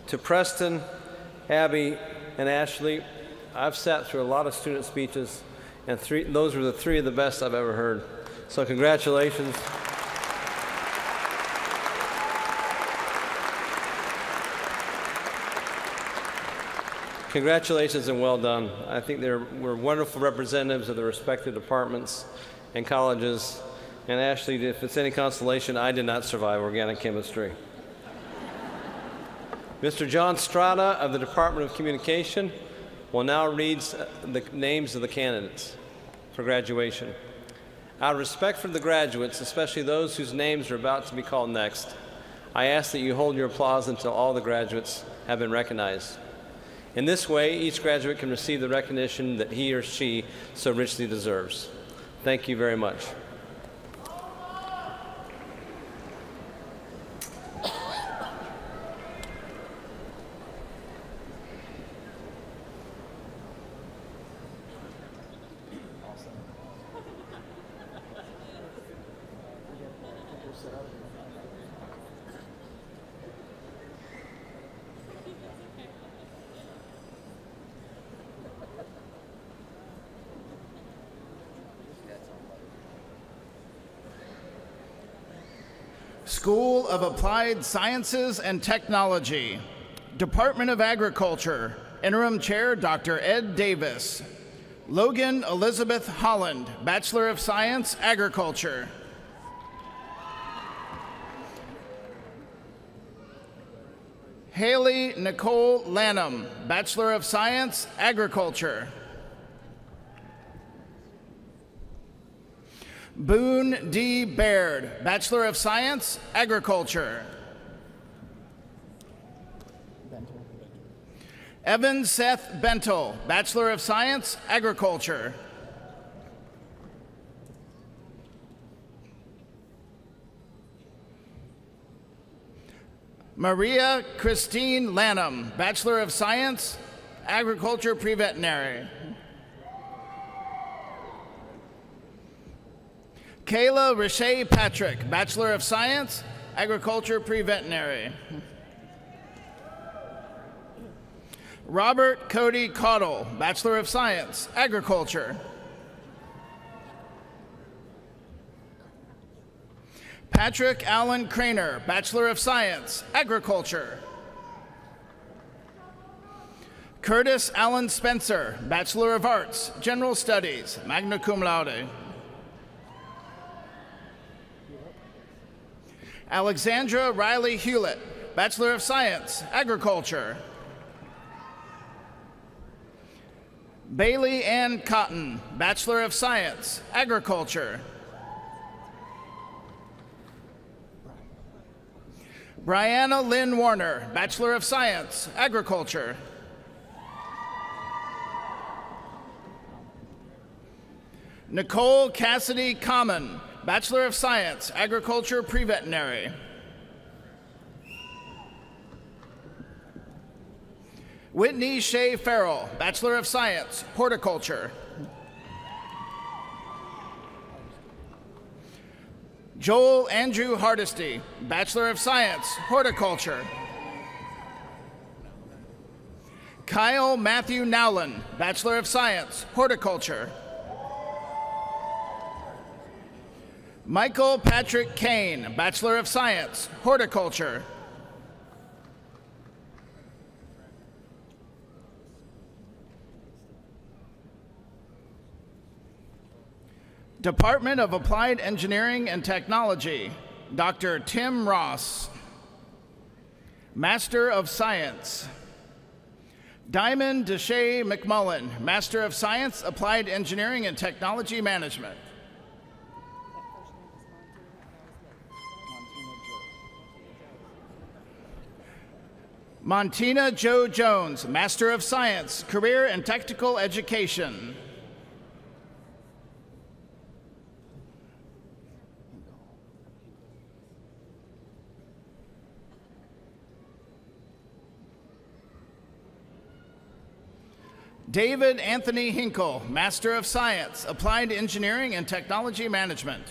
Speaker 3: To Preston, Abby, and Ashley, I've sat through a lot of student speeches, and those were the three of the best I've ever heard. So congratulations. Congratulations and well done. I think they were wonderful representatives of the respective departments and colleges. And Ashley, if it's any consolation, I did not survive organic chemistry. Mr. John Strada of the Department of Communication will now read the names of the candidates for graduation. Out of respect for the graduates, especially those whose names are about to be called next, I ask that you hold your applause until all the graduates have been recognized. In this way, each graduate can receive the recognition that he or she so richly deserves. Thank you very much.
Speaker 1: School of Applied Sciences and Technology, Department of Agriculture, Interim Chair Dr. Ed Davis. Logan Elizabeth Holland, Bachelor of Science, Agriculture. Haley Nicole Lanham, Bachelor of Science, Agriculture. Boone D. Baird, Bachelor of Science, Agriculture. Evan Seth Bentel, Bachelor of Science, Agriculture. Maria Christine Lanham, Bachelor of Science, Agriculture Pre-Veterinary. Kayla Richey Patrick, Bachelor of Science, Agriculture Pre-Veterinary. Robert Cody Caudle, Bachelor of Science, Agriculture. Patrick Allen Craner, Bachelor of Science, Agriculture. Curtis Allen Spencer, Bachelor of Arts, General Studies, magna cum laude. Alexandra Riley Hewlett, Bachelor of Science, Agriculture. Bailey Ann Cotton, Bachelor of Science, Agriculture. Brianna Lynn Warner, Bachelor of Science, Agriculture. Nicole Cassidy Common, Bachelor of Science, Agriculture Pre-Veterinary. Whitney Shea Farrell, Bachelor of Science, Horticulture. Joel Andrew Hardesty, Bachelor of Science, Horticulture. Kyle Matthew Nowlin, Bachelor of Science, Horticulture. Michael Patrick Kane, Bachelor of Science, Horticulture. Department of Applied Engineering and Technology, Dr. Tim Ross. Master of Science, Diamond Deshay McMullen, Master of Science, Applied Engineering and Technology Management. Montina Joe Jones, Master of Science, Career and Technical Education. David Anthony Hinkle, Master of Science, Applied Engineering and Technology Management.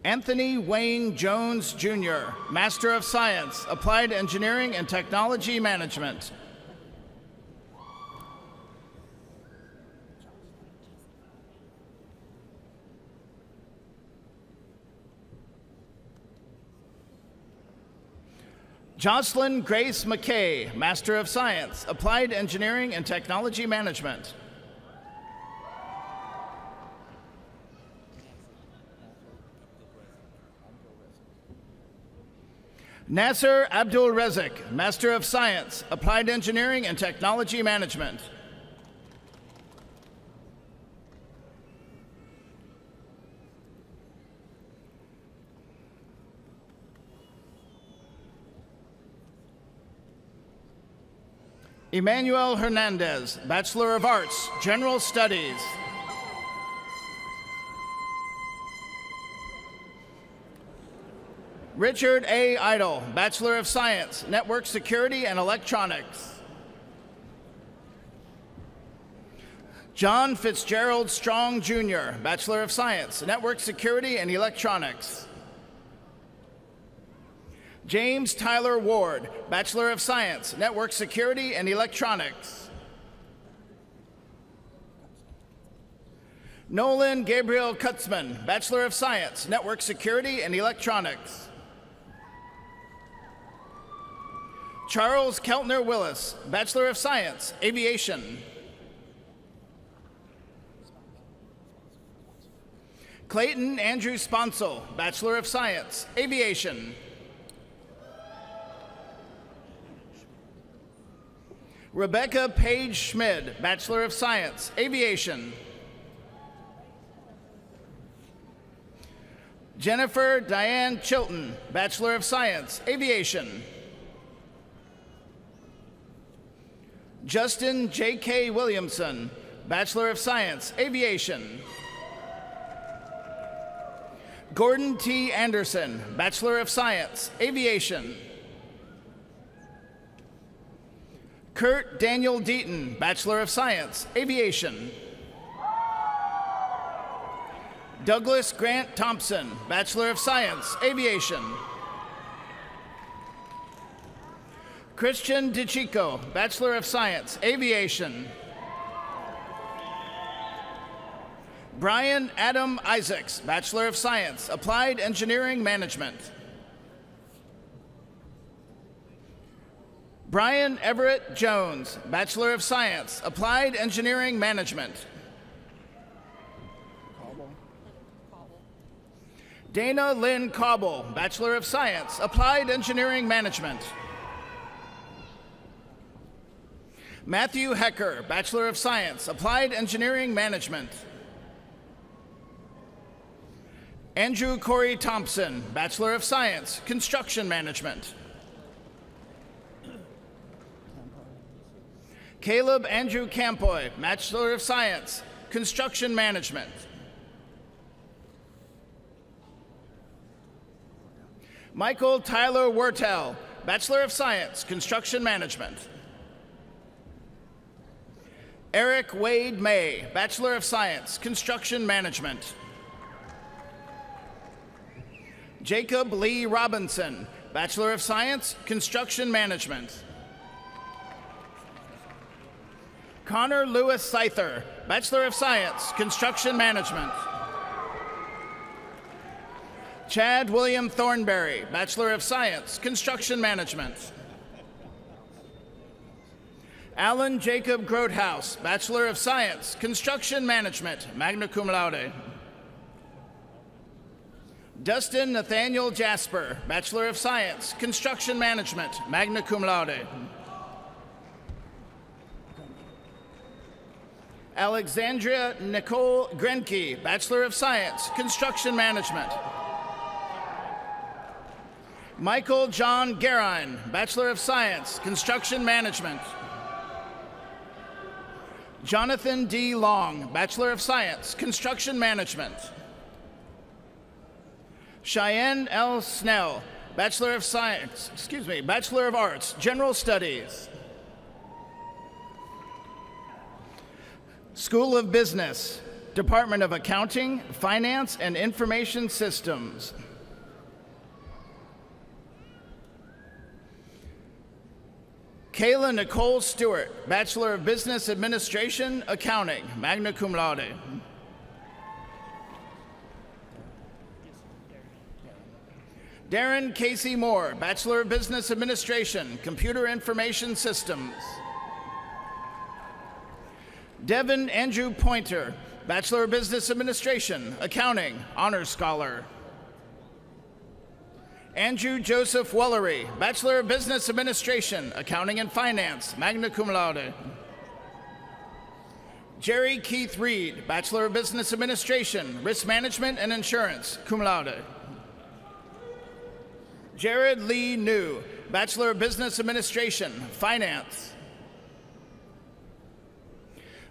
Speaker 1: Anthony Wayne Jones, Jr., Master of Science, Applied Engineering and Technology Management. Jocelyn Grace McKay, Master of Science, Applied Engineering and Technology Management. Nasser Abdul Rezik, Master of Science, Applied Engineering and Technology Management. Emmanuel Hernandez, Bachelor of Arts, General Studies. Richard A. Idle, Bachelor of Science, Network Security and Electronics. John Fitzgerald Strong, Jr., Bachelor of Science, Network Security and Electronics. James Tyler Ward, Bachelor of Science, Network Security and Electronics. Nolan Gabriel Kutzman, Bachelor of Science, Network Security and Electronics. Charles Keltner Willis, Bachelor of Science, Aviation. Clayton Andrew Sponsel, Bachelor of Science, Aviation. Rebecca Page Schmid, Bachelor of Science, Aviation. Jennifer Diane Chilton, Bachelor of Science, Aviation. Justin J.K. Williamson, Bachelor of Science, Aviation. Gordon T. Anderson, Bachelor of Science, Aviation. Kurt Daniel Deaton, Bachelor of Science, Aviation. Douglas Grant Thompson, Bachelor of Science, Aviation. Christian DeChico, Bachelor of Science, Aviation. Brian Adam Isaacs, Bachelor of Science, Applied Engineering Management. Brian Everett Jones, Bachelor of Science, Applied Engineering Management. Dana Lynn Cobble, Bachelor of Science, Applied Engineering Management. Matthew Hecker, Bachelor of Science, Applied Engineering Management. Andrew Corey Thompson, Bachelor of Science, Construction Management. Caleb Andrew Campoy, Bachelor of Science, Construction Management. Michael Tyler Wertel, Bachelor of Science, Construction Management. Eric Wade May, Bachelor of Science, Construction Management. Jacob Lee Robinson, Bachelor of Science, Construction Management. Connor Lewis Seither, Bachelor of Science, Construction Management. Chad William Thornberry, Bachelor of Science, Construction Management. Alan Jacob Grothaus, Bachelor of Science, Construction Management, magna cum laude. Dustin Nathaniel Jasper, Bachelor of Science, Construction Management, magna cum laude. Alexandria Nicole Grenke, Bachelor of Science, Construction Management. Michael John Garine, Bachelor of Science, Construction Management. Jonathan D. Long, Bachelor of Science, Construction Management. Cheyenne L. Snell, Bachelor of Arts, General Studies. School of Business, Department of Accounting, Finance, and Information Systems. Kayla Nicole Stewart, Bachelor of Business Administration, Accounting, magna cum laude. Darren Casey Moore, Bachelor of Business Administration, Computer Information Systems. Devin Andrew Pointer, Bachelor of Business Administration, Accounting, Honors Scholar. Andrew Joseph Wellery, Bachelor of Business Administration, Accounting and Finance, magna cum laude. Jerry Keith Reed, Bachelor of Business Administration, Risk Management and Insurance, cum laude. Jared Lee New, Bachelor of Business Administration, Finance.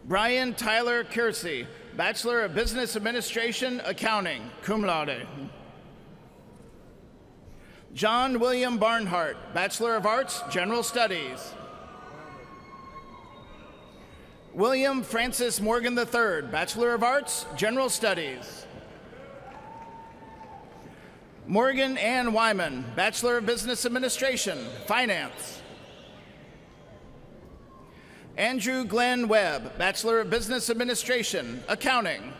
Speaker 1: Brian Tyler Kersey, Bachelor of Business Administration, Accounting, cum laude. John William Barnhart, Bachelor of Arts, General Studies. William Francis Morgan III, Bachelor of Arts, General Studies. Morgan Ann Wyman, Bachelor of Business Administration, Finance. Andrew Glenn Webb, Bachelor of Business Administration, Accounting.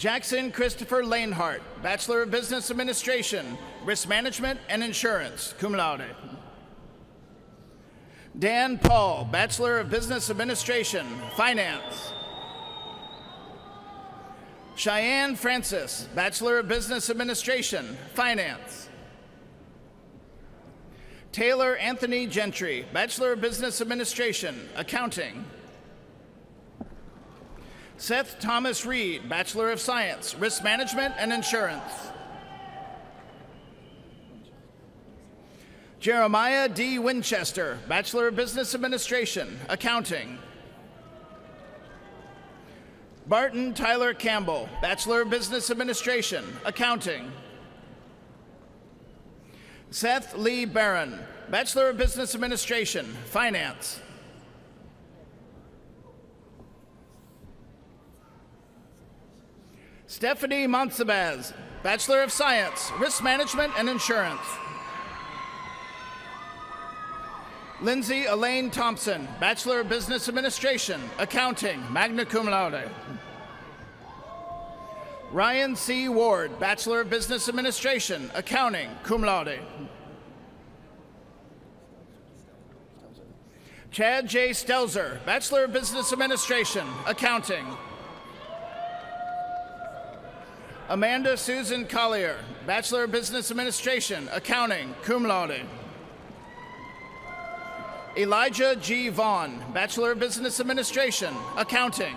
Speaker 1: Jackson Christopher Lanehart, Bachelor of Business Administration, Risk Management and Insurance, cum laude. Dan Paul, Bachelor of Business Administration, Finance. Cheyenne Francis, Bachelor of Business Administration, Finance. Taylor Anthony Gentry, Bachelor of Business Administration, Accounting. Seth Thomas Reed, Bachelor of Science, Risk Management and Insurance. Jeremiah D. Winchester, Bachelor of Business Administration, Accounting. Barton Tyler Campbell, Bachelor of Business Administration, Accounting. Seth Lee Barron, Bachelor of Business Administration, Finance. Stephanie Monsibaz, Bachelor of Science, Risk Management and Insurance. Lindsay Elaine Thompson, Bachelor of Business Administration, Accounting, magna cum laude. Ryan C. Ward, Bachelor of Business Administration, Accounting, cum laude. Chad J. Stelzer, Bachelor of Business Administration, Accounting. Amanda Susan Collier, Bachelor of Business Administration, Accounting, cum laude. Elijah G. Vaughn, Bachelor of Business Administration, Accounting.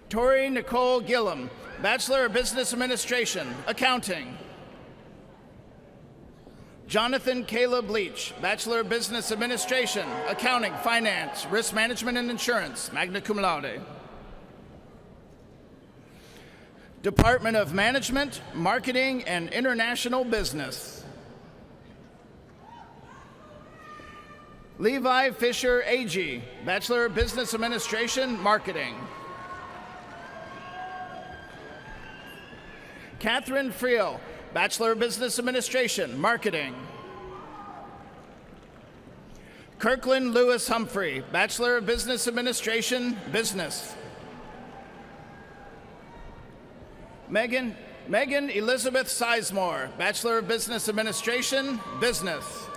Speaker 1: Tori Nicole Gillum, Bachelor of Business Administration, Accounting. Jonathan Caleb Leach, Bachelor of Business Administration, Accounting, Finance, Risk Management and Insurance, magna cum laude. Department of Management, Marketing, and International Business. Levi Fisher AG, Bachelor of Business Administration, Marketing. Catherine Friel, Bachelor of Business Administration, Marketing. Kirkland Lewis Humphrey, Bachelor of Business Administration, Business. Megan Elizabeth Sizemore, Bachelor of Business Administration, Business.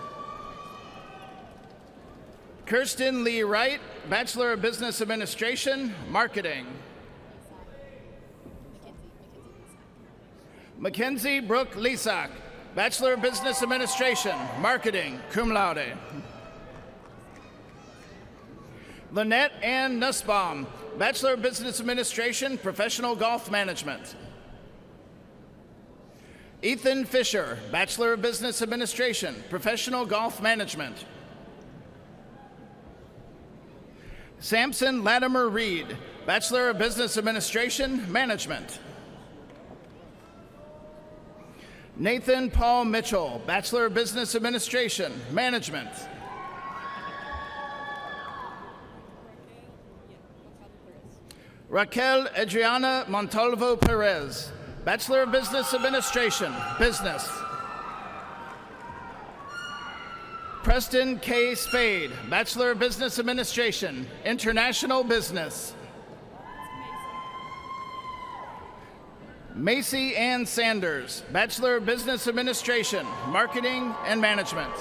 Speaker 1: Kirsten Lee Wright, Bachelor of Business Administration, Marketing. Mackenzie Brooke Lisak, Bachelor of Business Administration, Marketing, cum laude. Lynette Ann Nussbaum, Bachelor of Business Administration, Professional Golf Management. Ethan Fisher, Bachelor of Business Administration, Professional Golf Management. Samson Latimer Reed, Bachelor of Business Administration, Management. Nathan Paul Mitchell, Bachelor of Business Administration, Management. Raquel Adriana Montalvo Perez, Bachelor of Business Administration, Business. Preston K. Spade, Bachelor of Business Administration, International Business. Macy Ann Sanders, Bachelor of Business Administration, Marketing and Management.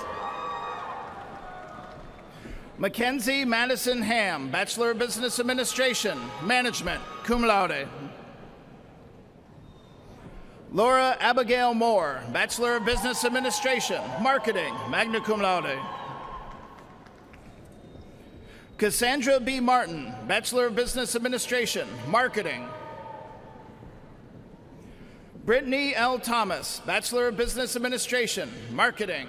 Speaker 1: Mackenzie Madison Ham, Bachelor of Business Administration, Management, cum laude. Laura Abigail Moore, Bachelor of Business Administration, Marketing, magna cum laude. Cassandra B. Martin, Bachelor of Business Administration, Marketing. Brittany L. Thomas, Bachelor of Business Administration, Marketing.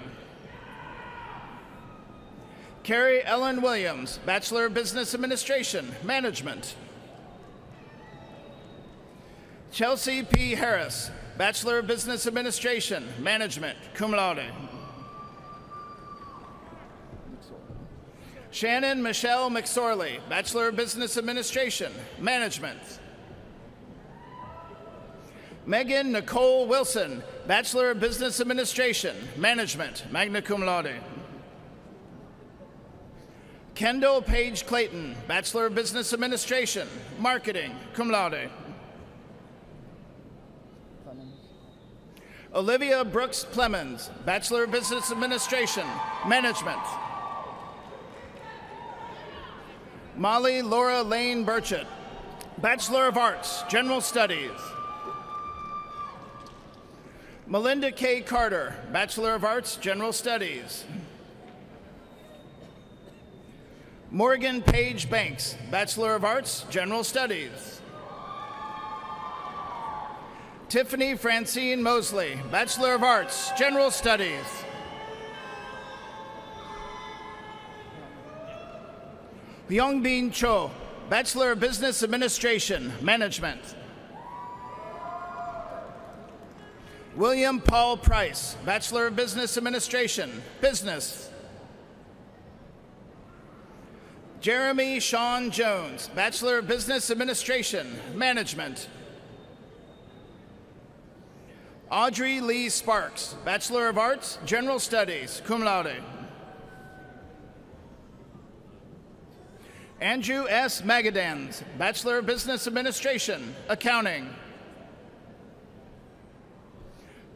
Speaker 1: Carrie Ellen Williams, Bachelor of Business Administration, Management. Chelsea P. Harris, Bachelor of Business Administration, Management, cum laude. Shannon Michelle McSorley, Bachelor of Business Administration, Management. Megan Nicole Wilson, Bachelor of Business Administration, Management, magna cum laude. Kendall Page Clayton, Bachelor of Business Administration, Marketing, cum laude. Olivia Brooks Plemons, Bachelor of Business Administration, Management. Molly Laura Lane Burchett, Bachelor of Arts, General Studies. Melinda K. Carter, Bachelor of Arts, General Studies. Morgan Page Banks, Bachelor of Arts, General Studies. Tiffany Francine Mosley, Bachelor of Arts, General Studies. Yongbin Cho, Bachelor of Business Administration, Management. William Paul Price, Bachelor of Business Administration, Business. Jeremy Sean Jones, Bachelor of Business Administration, Management. Audrey Lee Sparks, Bachelor of Arts, General Studies, cum laude. Andrew S. Magadans, Bachelor of Business Administration, Accounting.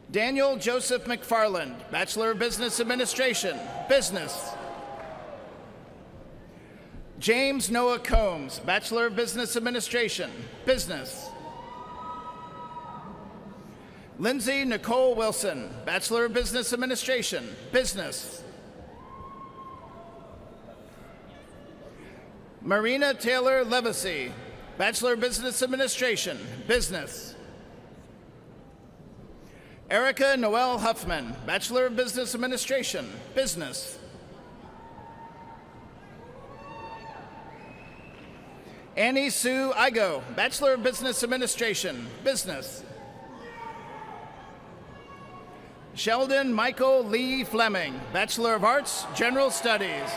Speaker 1: Daniel Joseph McFarland, Bachelor of Business Administration, Business. James Noah Combs, Bachelor of Business Administration, Business. Lindsay Nicole Wilson, Bachelor of Business Administration, Business. Marina Taylor Levacy, Bachelor of Business Administration, Business. Erica Noel Huffman, Bachelor of Business Administration, Business. Annie Sue Igo, Bachelor of Business Administration, Business. Sheldon Michael Lee Fleming, Bachelor of Arts, General Studies.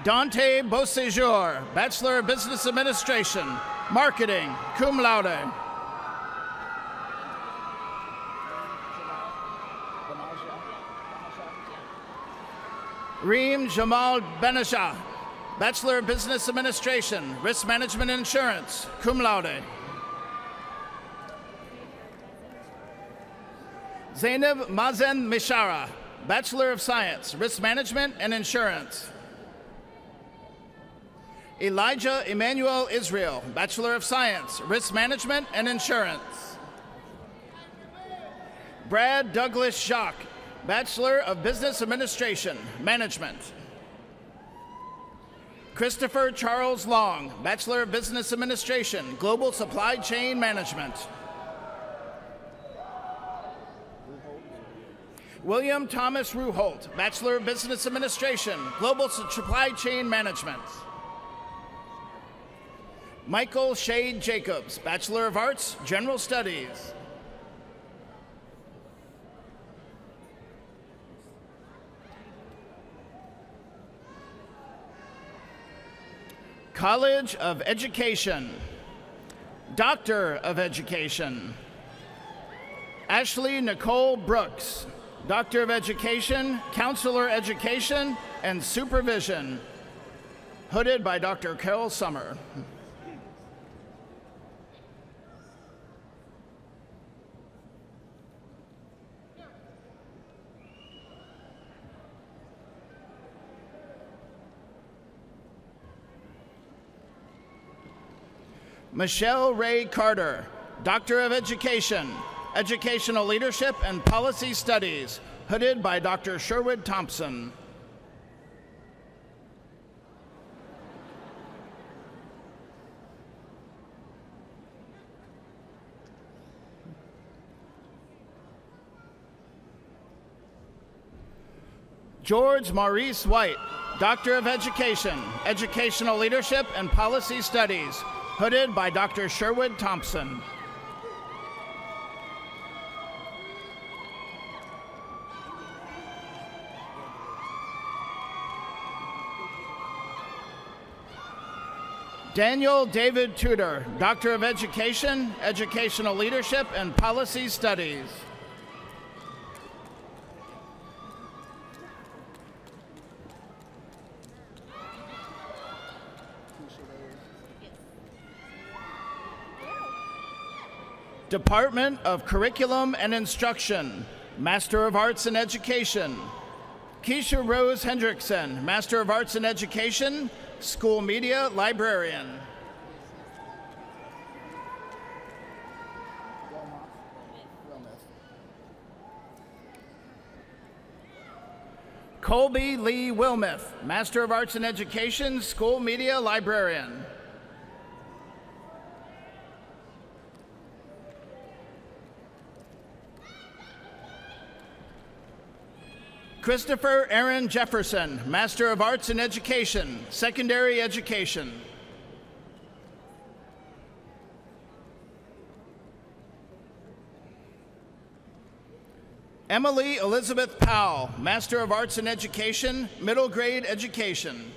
Speaker 1: Dante Beausejour, Bachelor of Business Administration, Marketing, cum laude. Reem Jamal Benashah, Bachelor of Business Administration, Risk Management and Insurance, cum laude. Zainab Mazen Mishara, Bachelor of Science, Risk Management and Insurance. Elijah Emmanuel Israel, Bachelor of Science, Risk Management and Insurance. Brad Douglas Jacques, Bachelor of Business Administration, Management. Christopher Charles Long, Bachelor of Business Administration, Global Supply Chain Management. William Thomas Ruholt, Bachelor of Business Administration, Global Supply Chain Management. Michael Shade Jacobs, Bachelor of Arts, General Studies. College of Education, Doctor of Education. Ashley Nicole Brooks, Doctor of Education, Counselor Education, and Supervision, hooded by Dr. Carol Summer. Michelle Ray Carter, Doctor of Education, Educational Leadership and Policy Studies, hooded by Dr. Sherwood Thompson. George Maurice White, Doctor of Education, Educational Leadership and Policy Studies, hooded by Dr. Sherwood Thompson. Daniel David Tudor, Doctor of Education, Educational Leadership and Policy Studies. Department of Curriculum and Instruction, Master of Arts in Education. Keisha Rose Hendrickson, Master of Arts in Education, School Media Librarian. Colby Lee Wilmuth, Master of Arts in Education, School Media Librarian. Christopher Aaron Jefferson, Master of Arts in Education, Secondary Education. Emily Elizabeth Powell, Master of Arts in Education, Middle Grade Education.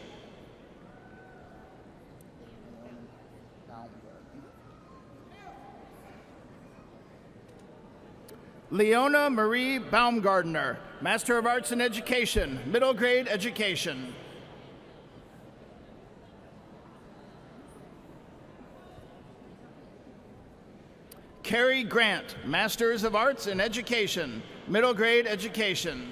Speaker 1: Leona Marie Baumgardner, Master of Arts in Education, Middle Grade Education. Carrie Grant, Masters of Arts in Education, Middle Grade Education.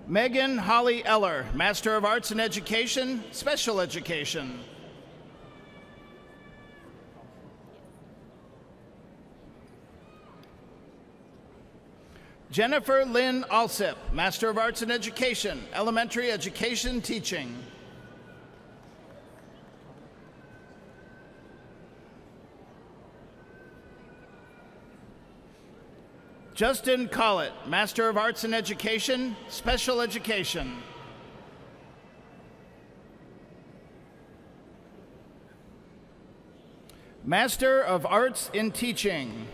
Speaker 1: Megan Holly Eller, Master of Arts in Education, Special Education. Jennifer Lynn Alsip, Master of Arts in Education, Elementary Education Teaching. Justin Collett, Master of Arts in Education, Special Education. Master of Arts in Teaching,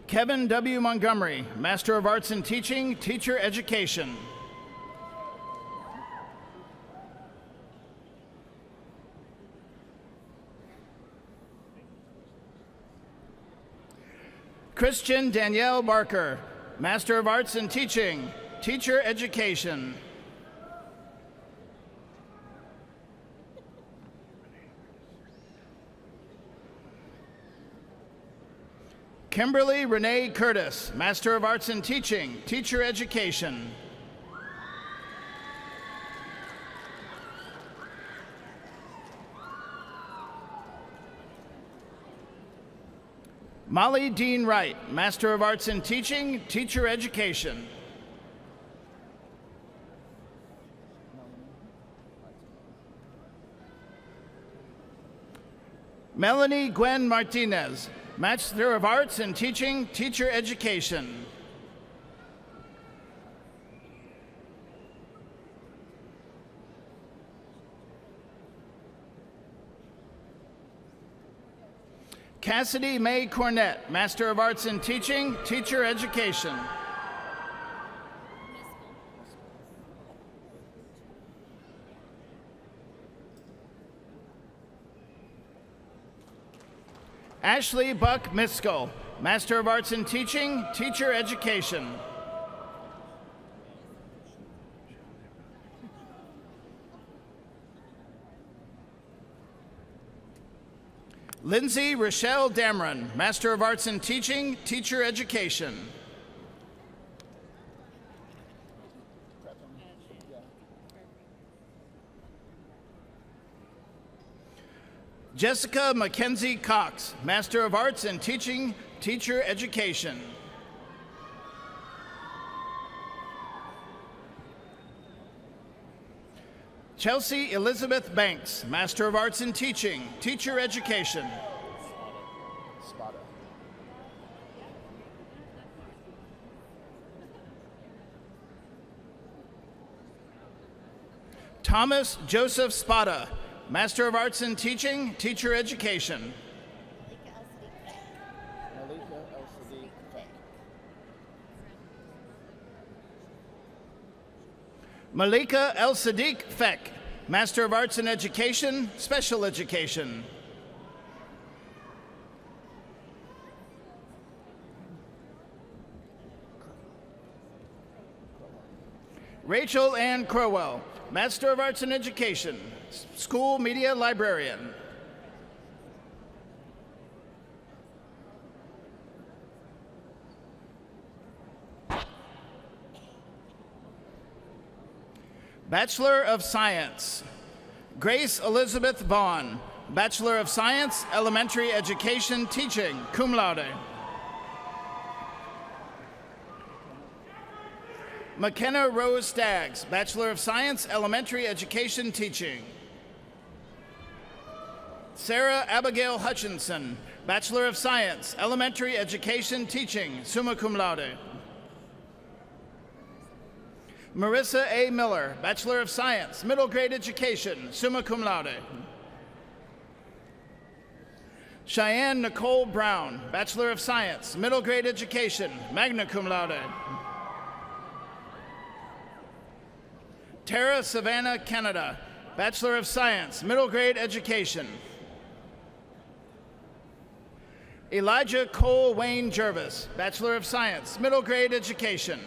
Speaker 1: Kevin W. Montgomery, Master of Arts in Teaching, Teacher Education. Christian Danielle Barker, Master of Arts in Teaching, Teacher Education. Kimberly Renee Curtis, Master of Arts in Teaching, Teacher Education. Molly Dean Wright, Master of Arts in Teaching, Teacher Education. Melanie Gwen Martinez, Master of Arts in Teaching, Teacher Education. Cassidy May Cornett, Master of Arts in Teaching, Teacher Education. Ashley Buck Miskell, Master of Arts in Teaching, Teacher Education. Lindsay Rochelle Dameron, Master of Arts in Teaching, Teacher Education. Jessica Mackenzie Cox, Master of Arts in Teaching, Teacher Education. Chelsea Elizabeth Banks, Master of Arts in Teaching, Teacher Education. Thomas Joseph Spada, Master of Arts in Teaching, Teacher Education. Malika El Sadiq Feck, Master of Arts in Education, Special Education. Rachel Ann Crowell, Master of Arts in Education, School Media Librarian. Bachelor of Science, Grace Elizabeth Vaughn, Bachelor of Science, Elementary Education Teaching, cum laude. McKenna Rose Staggs, Bachelor of Science, Elementary Education Teaching. Sarah Abigail Hutchinson, Bachelor of Science, Elementary Education Teaching, summa cum laude. Marissa A. Miller, Bachelor of Science, Middle Grade Education, summa cum laude. Cheyenne Nicole Brown, Bachelor of Science, Middle Grade Education, magna cum laude. Tara Savannah Canada, Bachelor of Science, Middle Grade Education. Elijah Cole Wayne Jervis, Bachelor of Science, Middle Grade Education.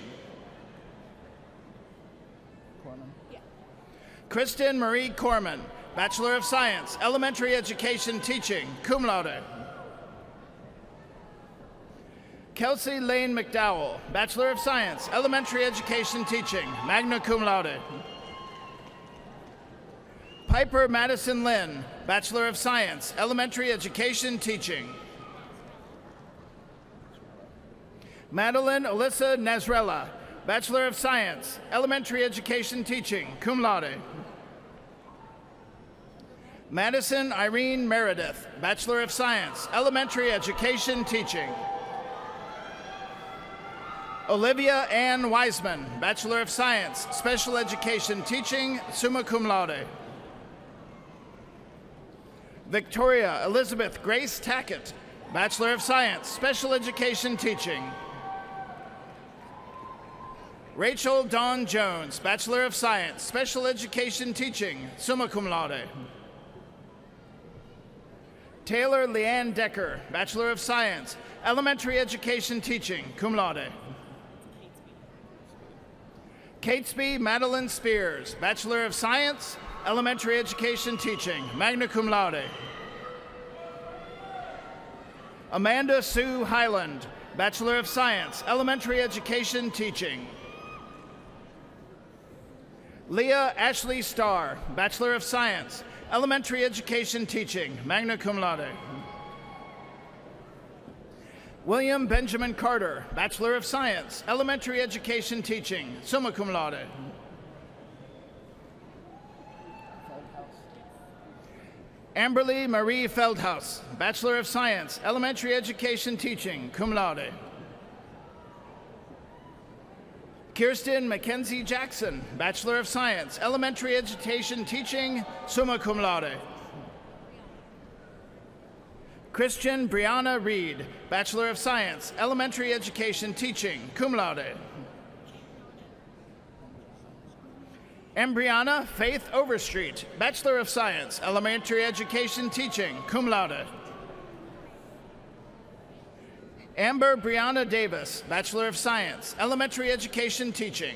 Speaker 1: Kristen Marie Corman, Bachelor of Science, Elementary Education Teaching, cum laude. Kelsey Lane McDowell, Bachelor of Science, Elementary Education Teaching, magna cum laude. Piper Madison Lynn, Bachelor of Science, Elementary Education Teaching. Madeline Alyssa Nasrella, Bachelor of Science, Elementary Education Teaching, cum laude. Madison Irene Meredith, Bachelor of Science, Elementary Education Teaching. Olivia Ann Wiseman, Bachelor of Science, Special Education Teaching, summa cum laude. Victoria Elizabeth Grace Tackett, Bachelor of Science, Special Education Teaching. Rachel Dawn Jones, Bachelor of Science, Special Education Teaching, summa cum laude. Taylor Leanne Decker, Bachelor of Science, Elementary Education Teaching, cum laude. Catesby Madeline Spears, Bachelor of Science, Elementary Education Teaching, magna cum laude. Amanda Sue Highland, Bachelor of Science, Elementary Education Teaching. Leah Ashley Starr, Bachelor of Science, Elementary Education Teaching, magna cum laude. William Benjamin Carter, Bachelor of Science, Elementary Education Teaching, summa cum laude. Amberly Marie Feldhaus, Bachelor of Science, Elementary Education Teaching, cum laude. Kirsten Mackenzie Jackson, Bachelor of Science, Elementary Education Teaching, summa cum laude. Christian Brianna Reed, Bachelor of Science, Elementary Education Teaching, cum laude. Embriana Faith Overstreet, Bachelor of Science, Elementary Education Teaching, cum laude. Amber Brianna Davis, Bachelor of Science, Elementary Education Teaching.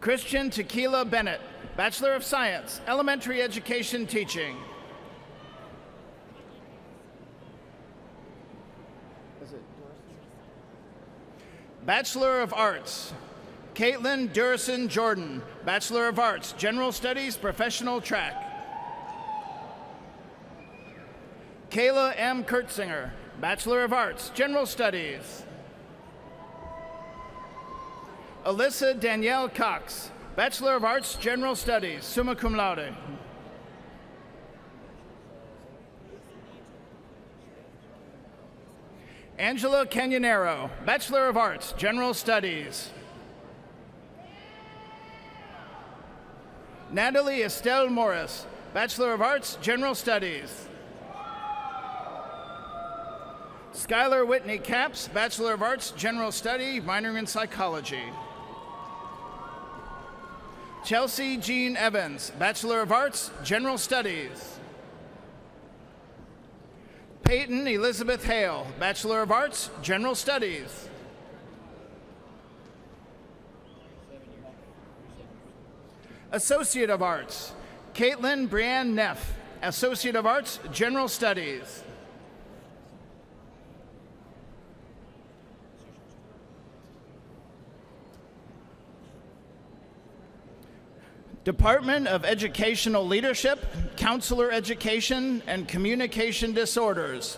Speaker 1: Christian Tequila Bennett, Bachelor of Science, Elementary Education Teaching. Bachelor of Arts, Caitlin Durison Jordan, Bachelor of Arts, General Studies, Professional Track. Kayla M. Kurtzinger, Bachelor of Arts, General Studies. Alyssa Danielle Cox, Bachelor of Arts, General Studies, summa cum laude. Angela Canyonero, Bachelor of Arts, General Studies. Natalie Estelle Morris, Bachelor of Arts, General Studies. Skylar Whitney Capps, Bachelor of Arts, General Study, minor in Psychology. Chelsea Jean Evans, Bachelor of Arts, General Studies. Peyton Elizabeth Hale, Bachelor of Arts, General Studies. Associate of Arts, Caitlin Brianne Neff, Associate of Arts, General Studies. Department of Educational Leadership, Counselor Education, and Communication Disorders,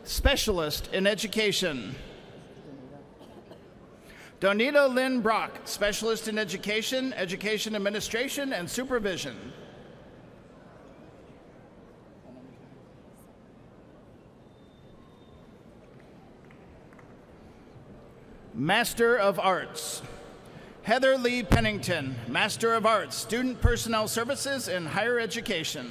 Speaker 1: Specialist in Education. Donita Lynn Brock, Specialist in Education, Education Administration, and Supervision. Master of Arts. Heather Lee Pennington, Master of Arts, Student Personnel Services in Higher Education.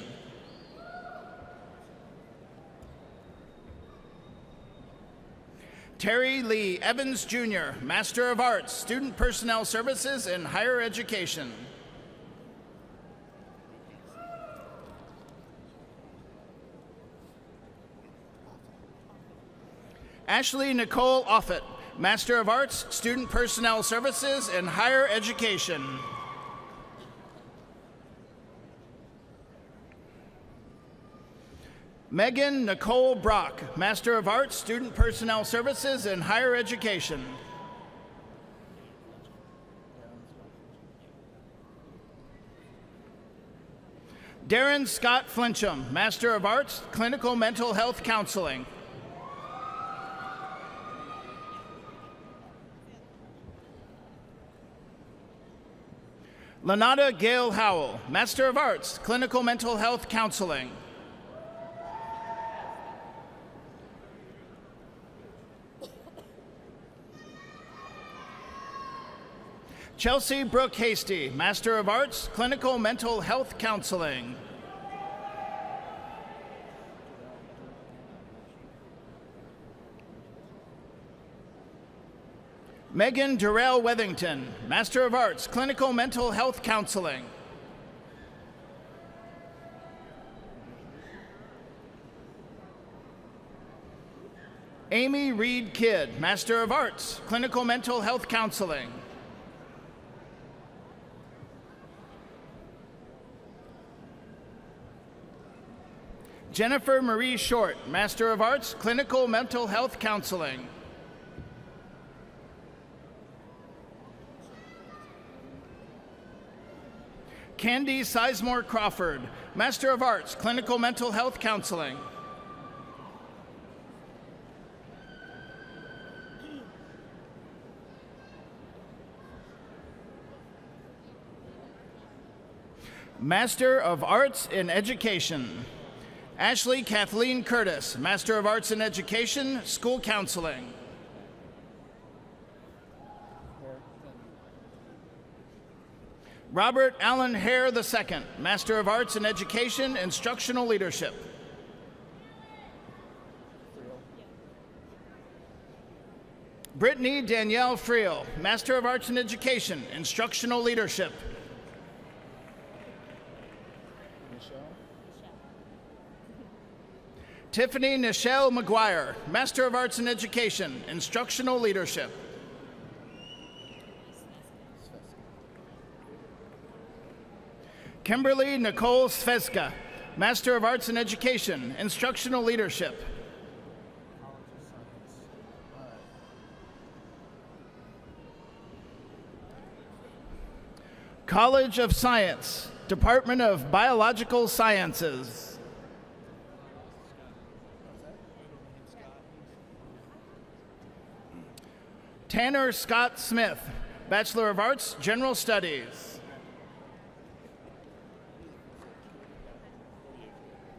Speaker 1: Terry Lee Evans, Jr., Master of Arts, Student Personnel Services in Higher Education. Ashley Nicole Offit, Master of Arts, Student Personnel Services in Higher Education. Megan Nicole Brock, Master of Arts, Student Personnel Services in Higher Education. Darren Scott Flincham, Master of Arts, Clinical Mental Health Counseling. Lanada Gail Howell, Master of Arts, Clinical Mental Health Counseling. Chelsea Brooke Hasty, Master of Arts, Clinical Mental Health Counseling. Megan Durrell Wethington, Master of Arts, Clinical Mental Health Counseling. Amy Reed Kidd, Master of Arts, Clinical Mental Health Counseling. Jennifer Marie Short, Master of Arts, Clinical Mental Health Counseling. Candy Sizemore Crawford, Master of Arts, Clinical Mental Health Counseling. Master of Arts in Education. Ashley Kathleen Curtis, Master of Arts in Education, School Counseling. Robert Allen Hare II, Master of Arts in Education, Instructional Leadership. Brittany Danielle Friel, Master of Arts in Education, Instructional Leadership. Tiffany Nichelle McGuire, Master of Arts in Education, Instructional Leadership. Kimberly Nicole Sveska, Master of Arts in Education, Instructional Leadership. College of Science, Department of Biological Sciences. Tanner Scott Smith, Bachelor of Arts, General Studies.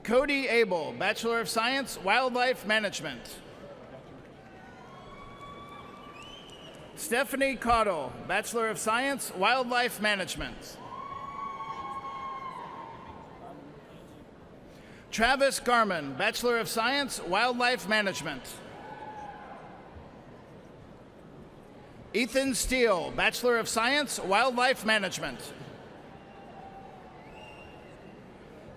Speaker 1: Cody Abel, Bachelor of Science, Wildlife Management. Stephanie Cottle, Bachelor of Science, Wildlife Management. Travis Garman, Bachelor of Science, Wildlife Management. Ethan Steele, Bachelor of Science, Wildlife Management.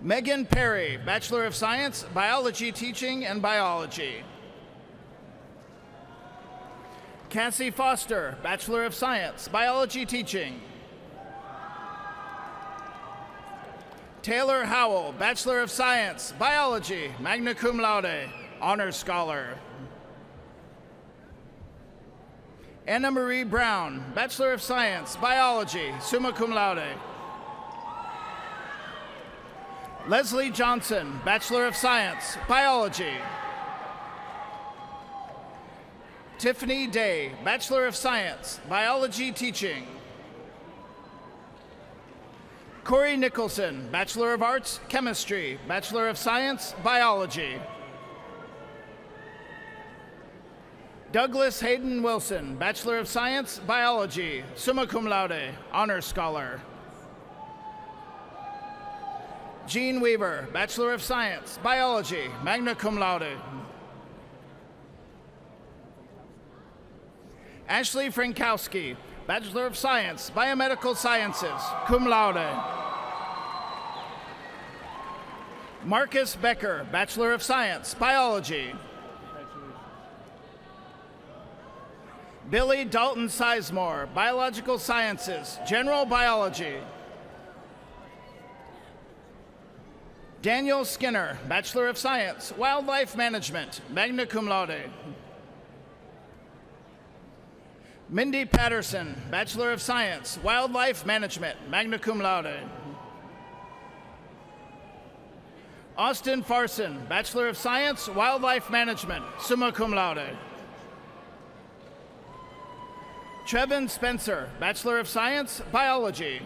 Speaker 1: Megan Perry, Bachelor of Science, Biology Teaching and Biology. Cassie Foster, Bachelor of Science, Biology Teaching. Taylor Howell, Bachelor of Science, Biology, magna cum laude, Honor Scholar. Anna Marie Brown, Bachelor of Science, Biology, summa cum laude. Leslie Johnson, Bachelor of Science, Biology. Tiffany Day, Bachelor of Science, Biology Teaching. Corey Nicholson, Bachelor of Arts, Chemistry, Bachelor of Science, Biology. Douglas Hayden Wilson, Bachelor of Science, Biology, summa cum laude, Honor Scholar. Jean Weaver, Bachelor of Science, Biology, magna cum laude. Ashley Frankowski, Bachelor of Science, Biomedical Sciences, cum laude. Marcus Becker, Bachelor of Science, Biology. Billy Dalton Sizemore, Biological Sciences, General Biology. Daniel Skinner, Bachelor of Science, Wildlife Management, magna cum laude. Mindy Patterson, Bachelor of Science, Wildlife Management, magna cum laude. Austin Farson, Bachelor of Science, Wildlife Management, summa cum laude. Trevin Spencer, Bachelor of Science, Biology.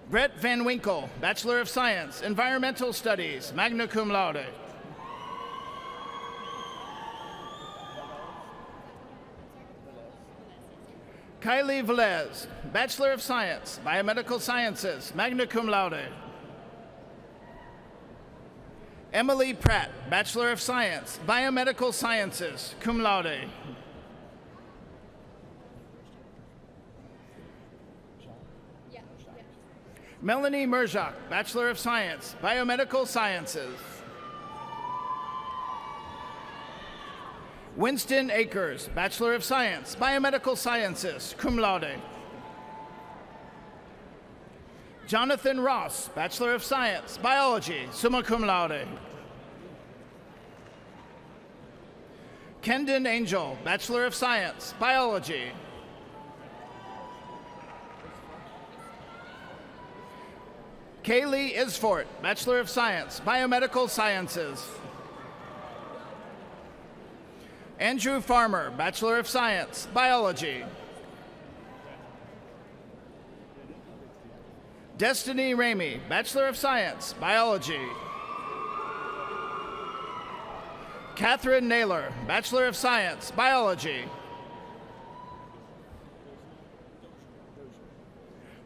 Speaker 1: Brett Van Winkle, Bachelor of Science, Environmental Studies, magna cum laude. Kylie Velez, Bachelor of Science, Biomedical Sciences, magna cum laude. Emily Pratt, Bachelor of Science, Biomedical Sciences, cum laude. Melanie Merzak, Bachelor of Science, Biomedical Sciences. Winston Akers, Bachelor of Science, Biomedical Sciences, cum laude. Jonathan Ross, Bachelor of Science, Biology, summa cum laude. Kendon Angel, Bachelor of Science, Biology. Kaylee Isfort, Bachelor of Science, Biomedical Sciences. Andrew Farmer, Bachelor of Science, Biology. Destiny Ramey, Bachelor of Science, Biology. Catherine Naylor, Bachelor of Science, Biology.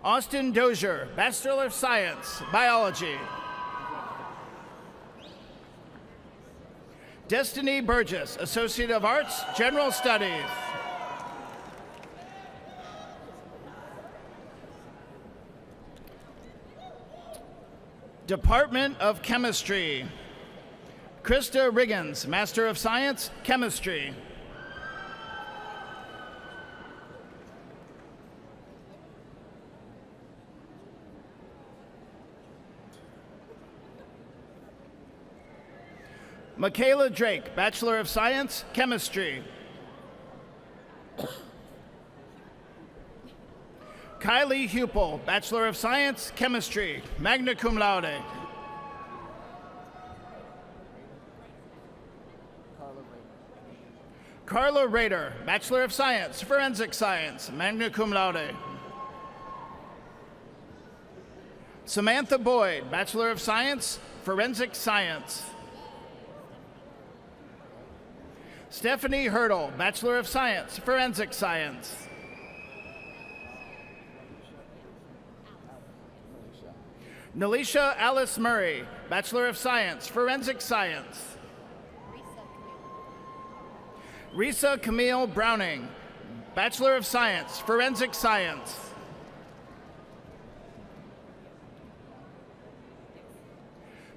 Speaker 1: Austin Dozier, Bachelor of Science, Biology. Destiny Burgess, Associate of Arts, General Studies. Department of Chemistry. Krista Riggins, Master of Science, Chemistry. Michaela Drake, Bachelor of Science, Chemistry. Kylie Hupel, Bachelor of Science, Chemistry, magna cum laude. Carla Rader, Bachelor of Science, Forensic Science, magna cum laude. Samantha Boyd, Bachelor of Science, Forensic Science. Stephanie Hurdle, Bachelor of Science, Forensic Science. Nalisha Alice Murray, Bachelor of Science, Forensic Science. Risa Camille Browning, Bachelor of Science, Forensic Science.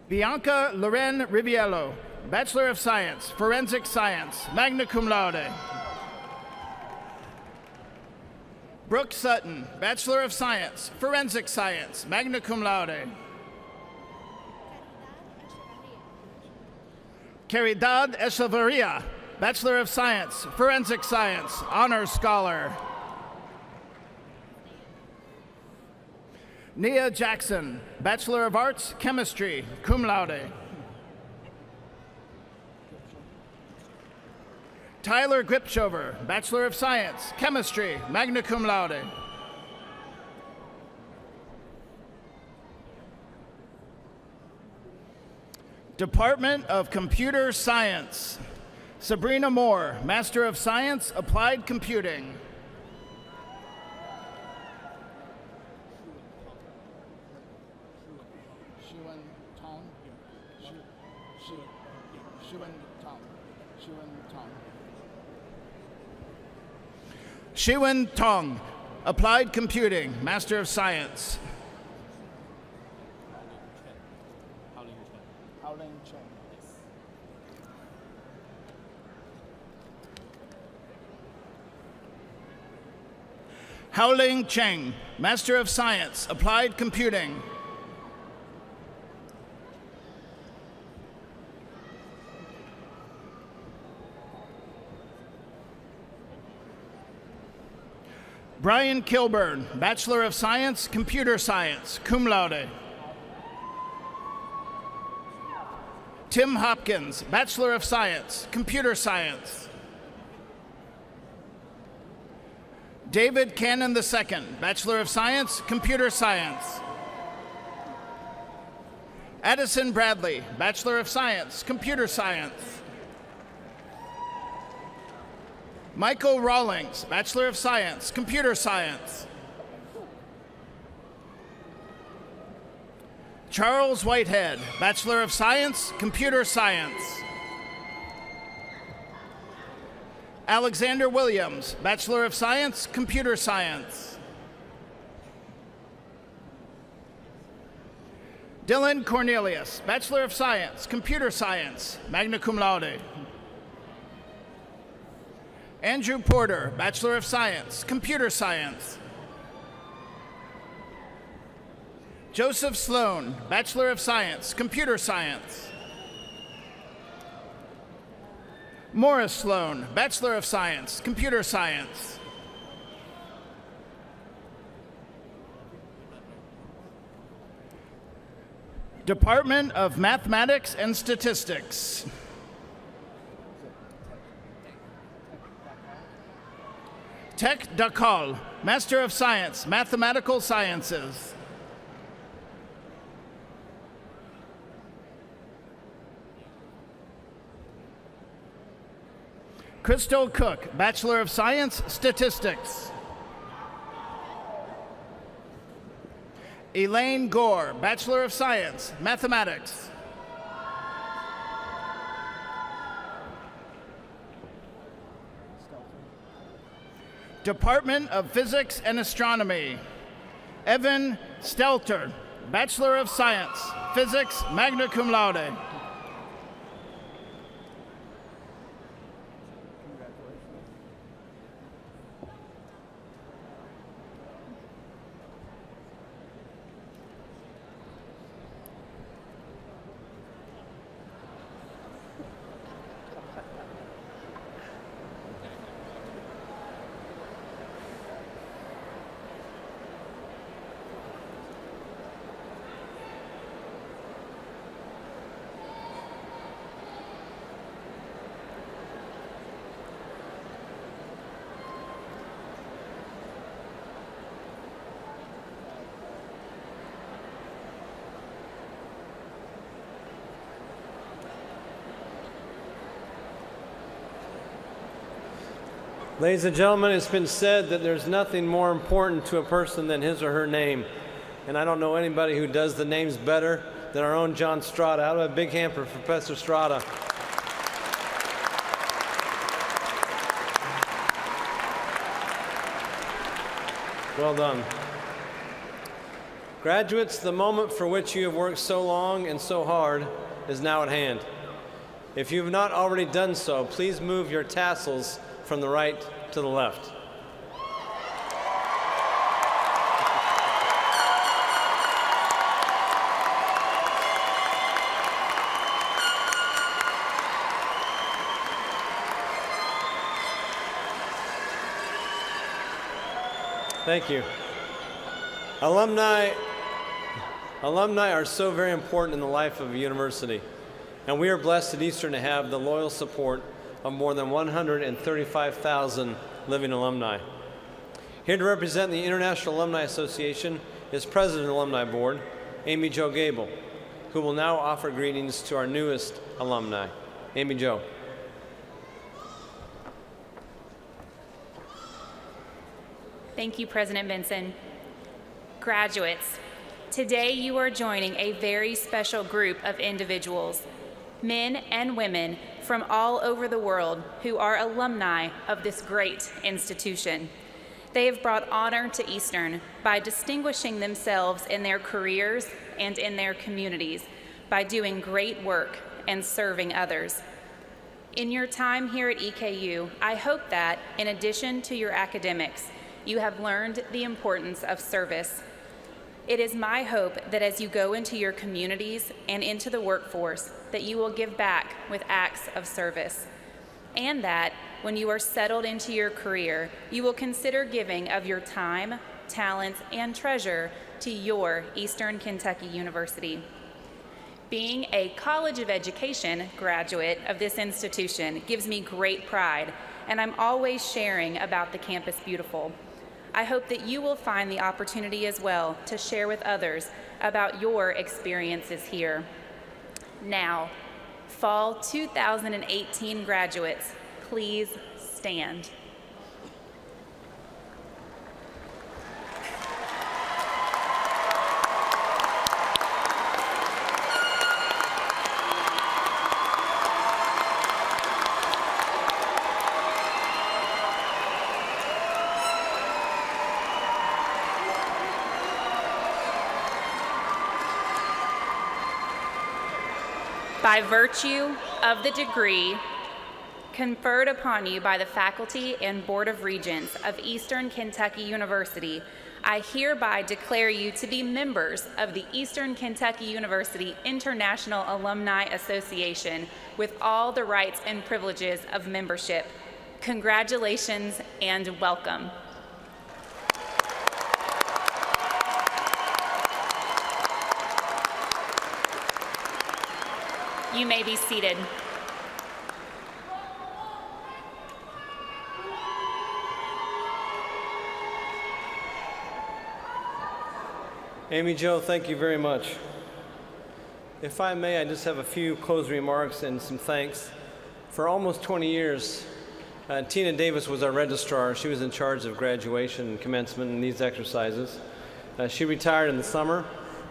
Speaker 1: Bianca Loren Riviello, Bachelor of Science, Forensic Science, magna cum laude. Brooke Sutton, Bachelor of Science, Forensic Science, magna cum laude. Caridad Echevarria, Bachelor of Science, Forensic Science, Honors Scholar. Nia Jackson, Bachelor of Arts, Chemistry, cum laude. Tyler Gripshover, Bachelor of Science, Chemistry, magna cum laude. Department of Computer Science. Sabrina Moore, Master of Science, Applied Computing. Shiwen Tong, Applied Computing, Master of Science. Haoling Cheng, Master of Science, Applied Computing. Brian Kilburn, Bachelor of Science, Computer Science, cum laude. Tim Hopkins, Bachelor of Science, Computer Science. David Cannon II, Bachelor of Science, Computer Science. Addison Bradley, Bachelor of Science, Computer Science. Michael Rawlings, Bachelor of Science, Computer Science. Charles Whitehead, Bachelor of Science, Computer Science. Alexander Williams, Bachelor of Science, Computer Science. Dylan Cornelius, Bachelor of Science, Computer Science, magna cum laude. Andrew Porter, Bachelor of Science, Computer Science. Joseph Sloan, Bachelor of Science, Computer Science. Morris Sloan, Bachelor of Science, Computer Science. Department of Mathematics and Statistics. Tech Dakal, Master of Science, Mathematical Sciences. Crystal Cook, Bachelor of Science, Statistics. Elaine Gore, Bachelor of Science, Mathematics. Department of Physics and Astronomy. Evan Stelter, Bachelor of Science, Physics, magna cum laude.
Speaker 3: Ladies and gentlemen, it's been said that there's nothing more important to a person than his or her name. And I don't know anybody who does the names better than our own John Strada. Out of a big hand for Professor Strada. Well done. Graduates, the moment for which you have worked so long and so hard is now at hand. If you have not already done so, please move your tassels from the right to the left. Thank you. Alumni are so very important in the life of a university, and we are blessed at Eastern to have the loyal support of more than 135,000 living alumni. Here to represent the International Alumni Association is President of the Alumni Board, Amy Jo Gable, who will now offer greetings to our newest alumni. Amy Jo.
Speaker 13: Thank you, President Benson. Graduates, today you are joining a very special group of individuals, men and women from all over the world who are alumni of this great institution. They have brought honor to Eastern by distinguishing themselves in their careers and in their communities by doing great work and serving others. In your time here at EKU, I hope that, in addition to your academics, you have learned the importance of service. It is my hope that as you go into your communities and into the workforce, that you will give back with acts of service, and that when you are settled into your career, you will consider giving of your time, talents, and treasure to your Eastern Kentucky University. Being a College of Education graduate of this institution gives me great pride, and I'm always sharing about the Campus Beautiful. I hope that you will find the opportunity as well to share with others about your experiences here. Now, Fall 2018 graduates, please stand. By virtue of the degree conferred upon you by the faculty and Board of Regents of Eastern Kentucky University, I hereby declare you to be members of the Eastern Kentucky University International Alumni Association with all the rights and privileges of membership. Congratulations and welcome. You may be seated.
Speaker 3: Amy Jo, thank you very much. If I may, I just have a few closing remarks and some thanks. For almost 20 years, Tina Davis was our registrar. She was in charge of graduation and commencement and these exercises. She retired in the summer,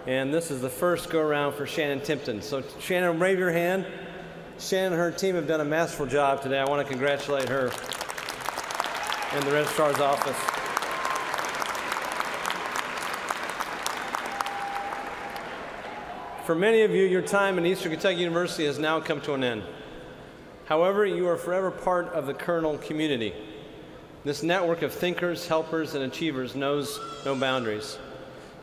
Speaker 3: and this is the first go-around for Shannon Timpton. So Shannon, wave your hand. Shannon and her team have done a masterful job today. I want to congratulate her and the registrar's office. For many of you, your time at Eastern Kentucky University has now come to an end. However, you are forever part of the Kernel community. This network of thinkers, helpers, and achievers knows no boundaries.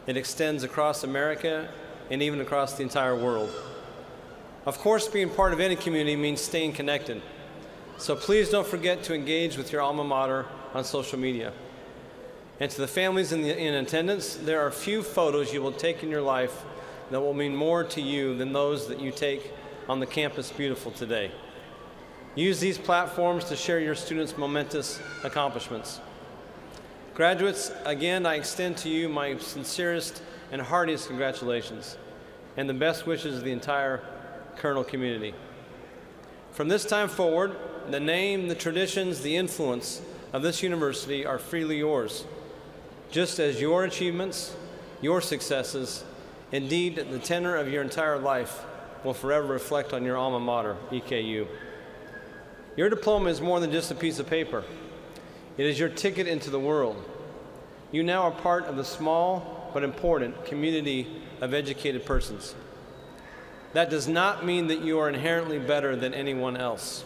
Speaker 3: It extends across America and even across the entire world. Of course, being part of any community means staying connected. So please don't forget to engage with your alma mater on social media. And to the families in attendance, there are few photos you will take in your life that will mean more to you than those that you take on the campus beautiful today. Use these platforms to share your students' momentous accomplishments. Graduates, again, I extend to you my sincerest and heartiest congratulations and the best wishes of the entire Kernel community. From this time forward, the name, the traditions, the influence of this university are freely yours, just as your achievements, your successes, indeed, the tenor of your entire life will forever reflect on your alma mater, EKU. Your diploma is more than just a piece of paper. It is your ticket into the world. You now are part of the small but important community of educated persons. That does not mean that you are inherently better than anyone else.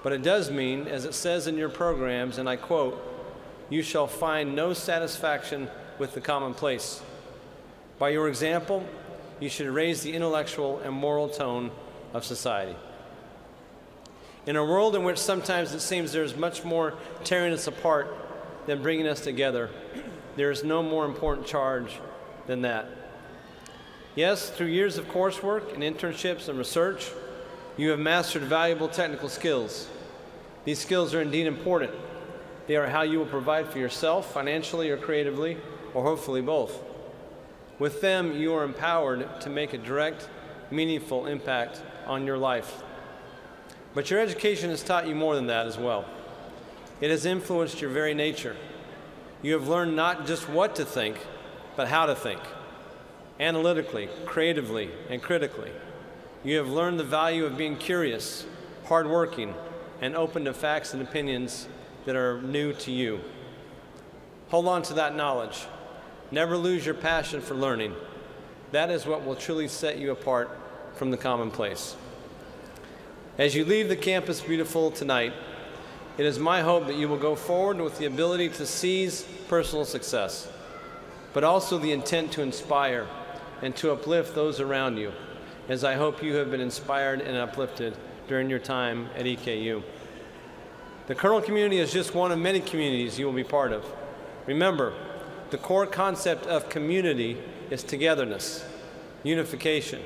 Speaker 3: But it does mean, as it says in your programs, and I quote, "You shall find no satisfaction with the commonplace. By your example, you should raise the intellectual and moral tone of society." In a world in which sometimes it seems there is much more tearing us apart than bringing us together, there is no more important charge than that. Yes, through years of coursework and internships and research, you have mastered valuable technical skills. These skills are indeed important. They are how you will provide for yourself, financially or creatively, or hopefully both. With them, you are empowered to make a direct, meaningful impact on your life. But your education has taught you more than that as well. It has influenced your very nature. You have learned not just what to think, but how to think, analytically, creatively, and critically. You have learned the value of being curious, hardworking, and open to facts and opinions that are new to you. Hold on to that knowledge. Never lose your passion for learning. That is what will truly set you apart from the commonplace. As you leave the campus beautiful tonight, it is my hope that you will go forward with the ability to seize personal success, but also the intent to inspire and to uplift those around you, as I hope you have been inspired and uplifted during your time at EKU. The Kernel community is just one of many communities you will be part of. Remember, the core concept of community is togetherness, unification.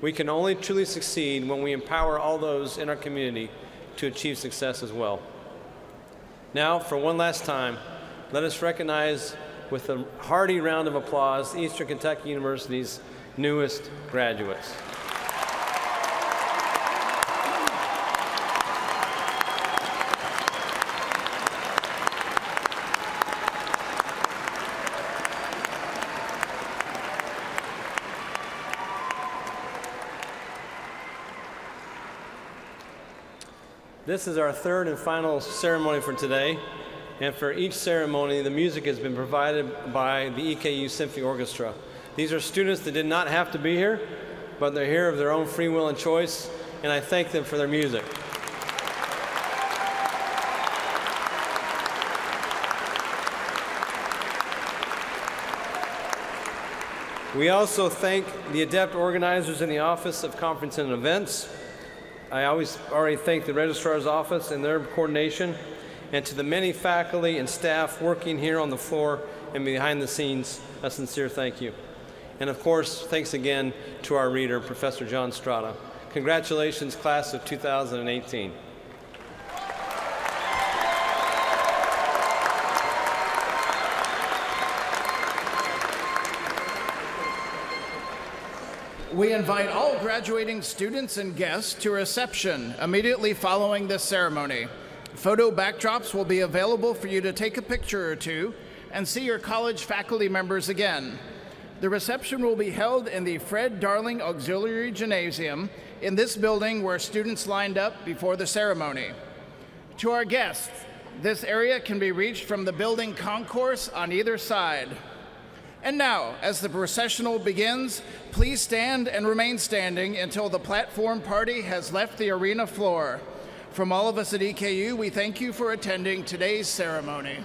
Speaker 3: We can only truly succeed when we empower all those in our community to achieve success as well. Now, for one last time, let us recognize with a hearty round of applause Eastern Kentucky University's newest graduates. This is our third and final ceremony for today, and for each ceremony, the music has been provided by the EKU Symphony Orchestra. These are students that did not have to be here, but they're here of their own free will and choice, and I thank them for their music. We also thank the adept organizers in the Office of Conference and Events. I already thank the Registrar's Office and their coordination, and to the many faculty and staff working here on the floor and behind the scenes, a sincere thank you. And of course, thanks again to our reader, Professor John Strata. Congratulations, class of 2018.
Speaker 1: We invite all graduating students and guests to a reception immediately following this ceremony. Photo backdrops will be available for you to take a picture or two and see your college faculty members again. The reception will be held in the Fred Darling Auxiliary Gymnasium in this building where students lined up before the ceremony. To our guests, this area can be reached from the building concourse on either side. And now, as the processional begins, please stand and remain standing until the platform party has left the arena floor. From all of us at EKU, we thank you for attending today's ceremony.